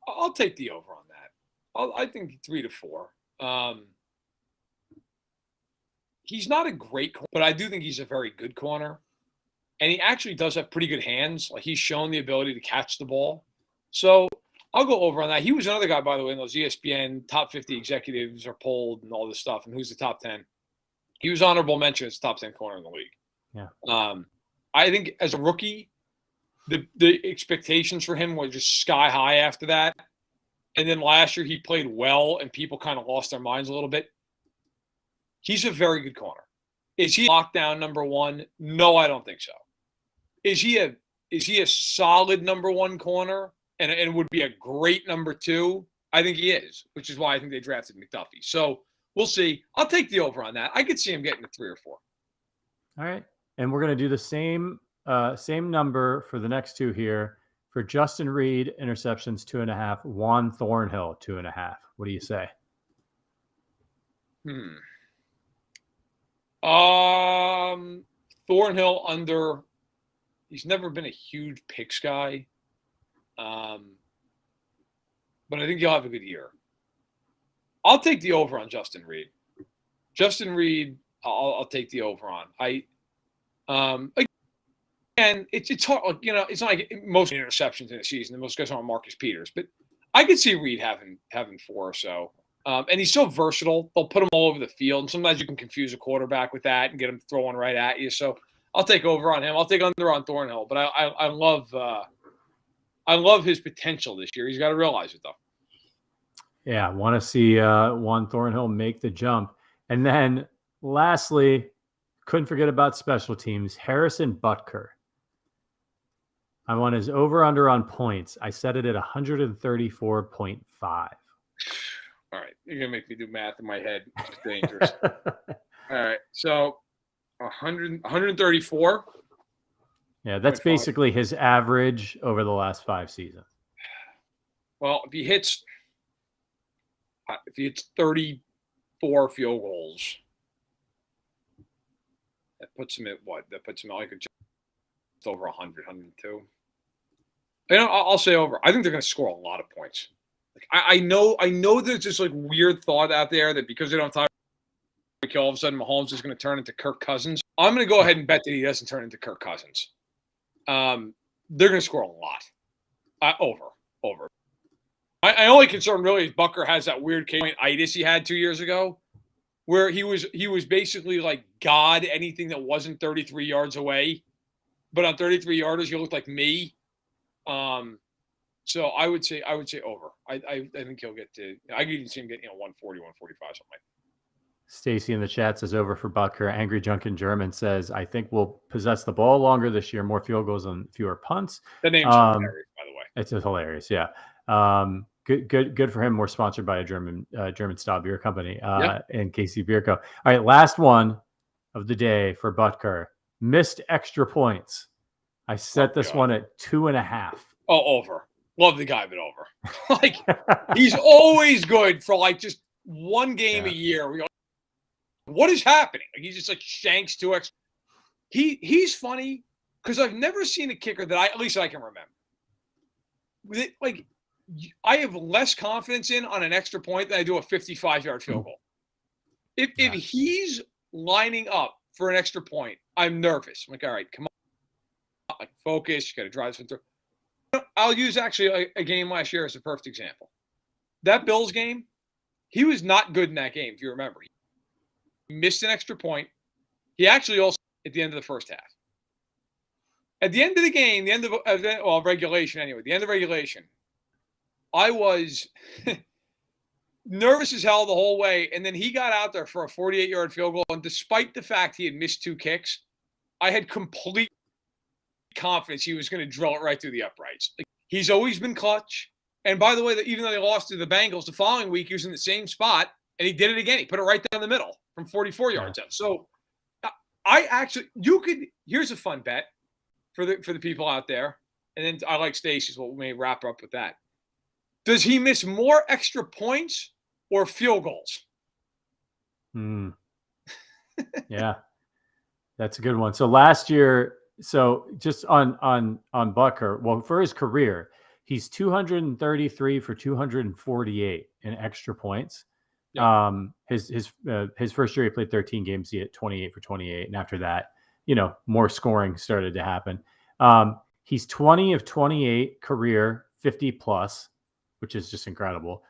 I'll take the over on that. I think 3 to 4. He's not a great corner, but I do think he's a very good corner. And he actually does have pretty good hands. Like, he's shown the ability to catch the ball. So I'll go over on that. He was another guy, by the way, in those ESPN top 50 executives are polled and all this stuff. And who's the top 10? He was honorable mention as top 10 corner in the league. Yeah. I think as a rookie, the expectations for him were just sky high after that. And then last year he played well and people kind of lost their minds a little bit. He's a very good corner. Is he lockdown number 1? No, I don't think so. Is he a solid number 1 corner and would be a great number 2? I think he is, which is why I think they drafted McDuffie. So we'll see. I'll take the over on that. I could see him getting to 3 or 4. All right. And we're going to do the same number for the next 2 here. For Justin Reed, interceptions 2.5. Juan Thornhill, 2.5. What do you say? Thornhill under. He's never been a huge picks guy. But I think he'll have a good year. I'll take the over on Justin Reed. Justin Reed, I'll take the over on. And it's hard, it's not like most interceptions in a season. The most guys are on Marcus Peters, but I could see Reed having 4 or so. And he's so versatile. They'll put him all over the field, and sometimes you can confuse a quarterback with that and get him to throw one right at you. So I'll take over on him. I'll take under on Thornhill, but I love his potential this year. He's got to realize it, though. Yeah, want to see Juan Thornhill make the jump. And then lastly, couldn't forget about special teams. Harrison Butker, I want his over-under on points. I set it at 134.5. All right. You're going to make me do math in my head, which is dangerous. All right. So 134. Yeah, that's basically his average over the last 5 seasons. Well, if he hits 34 field goals, that puts him at what? That puts him at like just over 100, 102. I'll say over. I think they're going to score a lot of points. Like I know there's this like weird thought out there that because they don't have time, all of a sudden Mahomes is going to turn into Kirk Cousins. I'm going to go ahead and bet that he doesn't turn into Kirk Cousins. They're going to score a lot. Over. My only concern really is Butker has that weird itis he had 2 years ago, where he was basically like God. Anything that wasn't 33 yards away, but on 33 yarders, you looked like me. So I would say over. I think he'll get to. I could even see him getting 140, 145, something like that. Stacy in the chat says over for Butker. Angry Junk in German says, I think we'll possess the ball longer this year, more field goals and fewer punts. The name's hilarious, by the way. It's hilarious, yeah. Good for him. We're sponsored by a German style beer company in KC Beer Co. All right, last one of the day for Butker. Missed extra points. I set this one at 2.5. Oh, over. Love the guy, but over. Like he's always good for like just one game a year. We go, what is happening? Like, he just like shanks 2 extra. He's funny because I've never seen a kicker that at least I can remember. Like I have less confidence in on an extra point than I do a 55-yard field goal. If he's lining up for an extra point, I'm nervous. I'm like, all right, come on, like focus. You got to drive this through. I'll use actually a game last year as a perfect example. That Bills game, he was not good in that game, if you remember. He missed an extra point. He actually also at the end of the first half. At the end of the game, the end of regulation anyway, the end of regulation, I was nervous as hell the whole way. And then he got out there for a 48-yard field goal. And despite the fact he had missed 2 kicks, I had complete confidence he was going to drill it right through the uprights. Like, he's always been clutch. And by the way, even though they lost to the Bengals the following week, he was in the same spot, and he did it again. He put it right down the middle from 44 yards out. So here's a fun bet for the people out there. And then I like Stacey's, we may wrap up with that. Does he miss more extra points or field goals? Yeah, that's a good one. So last year, just on Butker, well, for his career, he's 233 for 248 in extra points. Yeah. His first year he played 13 games. He hit 28 for 28, and after that, more scoring started to happen. He's 20 of 28 career 50 plus, which is just incredible.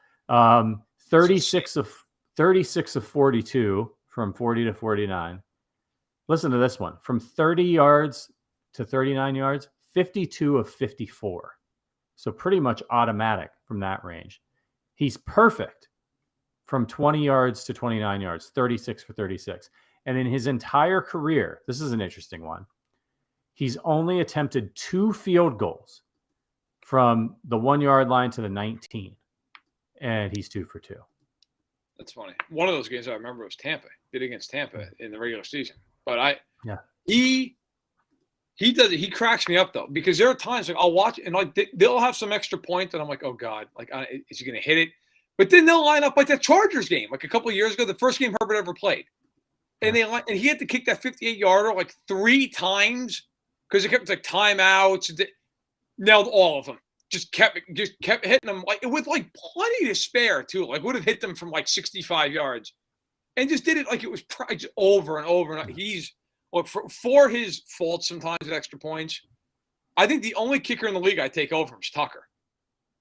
36 of 42 from 40 to 49. Listen to this one. From 30 yards to 39 yards, 52 of 54. So pretty much automatic from that range. He's perfect from 20 yards to 29 yards, 36 for 36. And in his entire career, this is an interesting one. He's only attempted 2 field goals from the 1-yard line to the 19. And he's 2 for 2. That's funny. One of those games I remember was Tampa. Did against Tampa in the regular season. But he does it. He cracks me up though, because there are times like I'll watch and like they'll have some extra point and I'm like, oh God, like is he going to hit it? But then they'll line up like that Chargers game, like a couple of years ago, the first game Herbert ever played, and he had to kick that 58-yarder like 3 times because it kept like timeouts. Nailed all of them. Just kept hitting them like with like plenty to spare too. Like would have hit them from like 65 yards. And just did it like it was just over and over. And he's for his faults sometimes at extra points. I think the only kicker in the league I take over him is Tucker,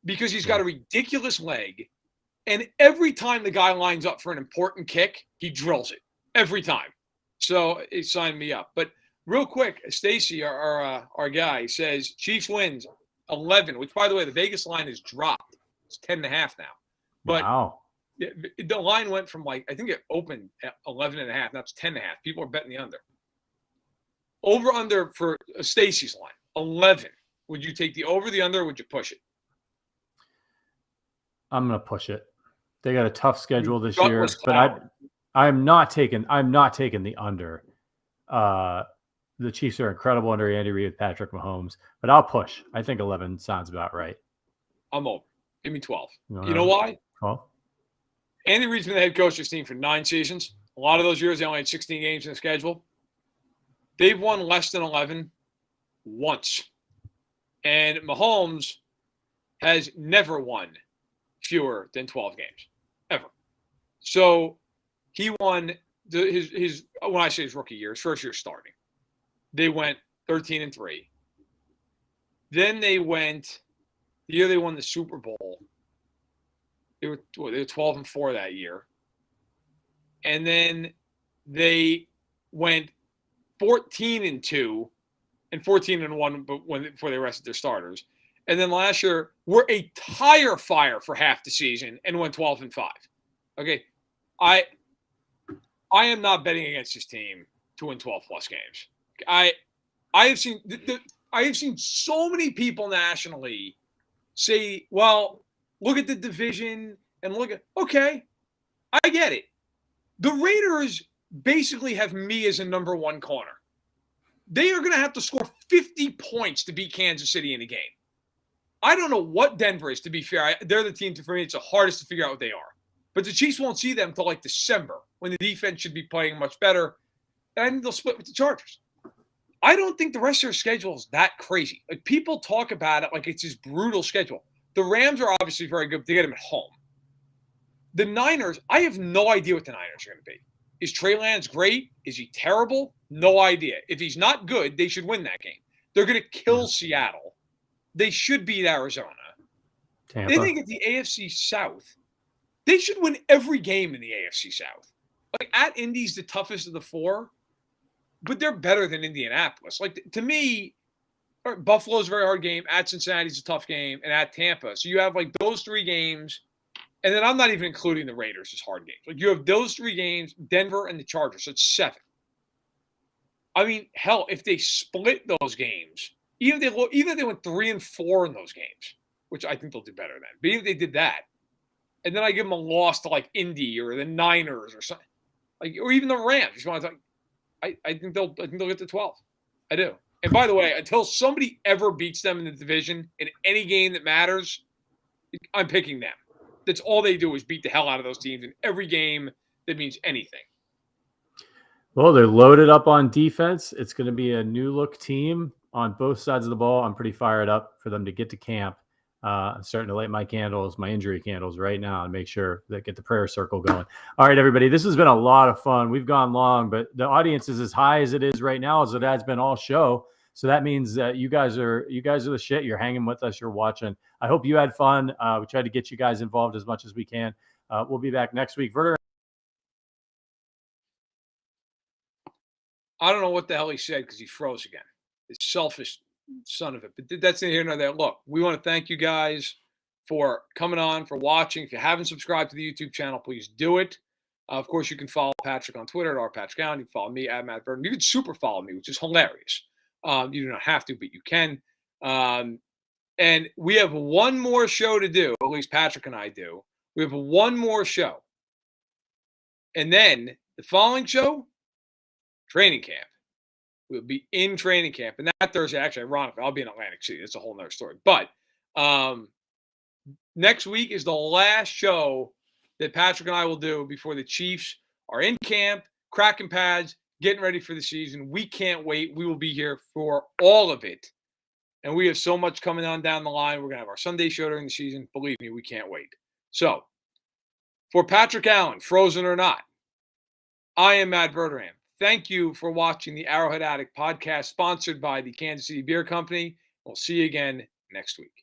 because he's got a ridiculous leg, and every time the guy lines up for an important kick, he drills it every time. So it signed me up. But real quick, Stacy, our guy, says Chiefs wins 11. Which by the way, the Vegas line is dropped. It's 10.5 now. But wow. The line went from I think it opened at 11.5. Now it's 10.5. People are betting the under. Over for Stacy's line, 11. Would you take the over, the under, or would you push it? I'm going to push it. They got a tough schedule this Gut year, was but cloud. I'm not taking the under. The Chiefs are incredible under Andy Reid with Patrick Mahomes, but I'll push. I think 11 sounds about right. I'm over. Give me 12. You You know why? 12? Andy Reid's been the head coach of this team for 9 seasons. A lot of those years, they only had 16 games in the schedule. They've won less than 11 once. And Mahomes has never won fewer than 12 games, ever. So he won his when I say his rookie year, his first year starting. They went 13-3. Then they went the year they won the Super Bowl. They were 12-4 that year. And then they went 14-2 and 14-1 before they rested their starters. And then last year were a tire fire for half the season and went 12-5. Okay. I am not betting against this team to win 12 plus games. I have seen so many people nationally say, well, look at the division and look at, okay, I get it. The Raiders basically have me as a number one corner. They are going to have to score 50 points to beat Kansas City in a game. I don't know what Denver is, to be fair. They're the team, for me, it's the hardest to figure out what they are. But the Chiefs won't see them until like December, when the defense should be playing much better. And I think they'll split with the Chargers. I don't think the rest of their schedule is that crazy. Like, people talk about it like it's this brutal schedule. The Rams are obviously very good, but they get them at home. The Niners, I have no idea what the Niners are going to be. Is Trey Lance great? Is he terrible? No idea. If he's not good, they should win that game. They're going to kill Seattle. They should beat Arizona. Tampa. Then they get the AFC South. They should win every game in the AFC South. Like, at Indy's the toughest of the four, but they're better than Indianapolis. Like, to me, Buffalo's a very hard game. At Cincinnati's a tough game, and at Tampa. So you have like those 3 games, and then I'm not even including the Raiders as hard games. Like, you have those 3 games, Denver and the Chargers. So it's 7. I mean, hell, if they split those games, even if they went 3-4 in those games, which I think they'll do better than. But even if they did that, and then I give them a loss to like Indy or the Niners or something, like, or even the Rams. I think they'll get to 12. I do. And by the way, until somebody ever beats them in the division in any game that matters, I'm picking them. That's all they do is beat the hell out of those teams in every game that means anything. Well, they're loaded up on defense. It's going to be a new look team on both sides of the ball. I'm pretty fired up for them to get to camp. I'm starting to light my injury candles right now, and make sure that get the prayer circle going. All right, everybody, this has been a lot of fun. We've gone long, but the audience is as high as it is right now as it has been all show. So that means that you guys are the shit. You're hanging with us. You're watching. I hope you had fun. We tried to get you guys involved as much as we can. We'll be back next week. Verderame. I don't know what the hell he said because he froze again. It's selfish son of it. But that's neither here nor there. Look, we want to thank you guys for coming on, for watching. If you haven't subscribed to the YouTube channel, please do it. Of course, you can follow Patrick on Twitter at rpatrick. You can follow me at Matt Verderame. You can super follow me, which is hilarious. You do not have to, but you can. And we have one more show to do, at least Patrick and I do. We have one more show. And then the following show, training camp. We'll be in training camp. And that Thursday, actually, ironically, I'll be in Atlantic City. That's a whole nother story. But next week is the last show that Patrick and I will do before the Chiefs are in camp, cracking pads, getting ready for the season. We can't wait. We will be here for all of it. And we have so much coming on down the line. We're going to have our Sunday show during the season. Believe me, we can't wait. So, for Patrick Allen, frozen or not, I am Matt Verderame. Thank you for watching the Arrowhead Addict podcast, sponsored by the Kansas City Beer Company. We'll see you again next week.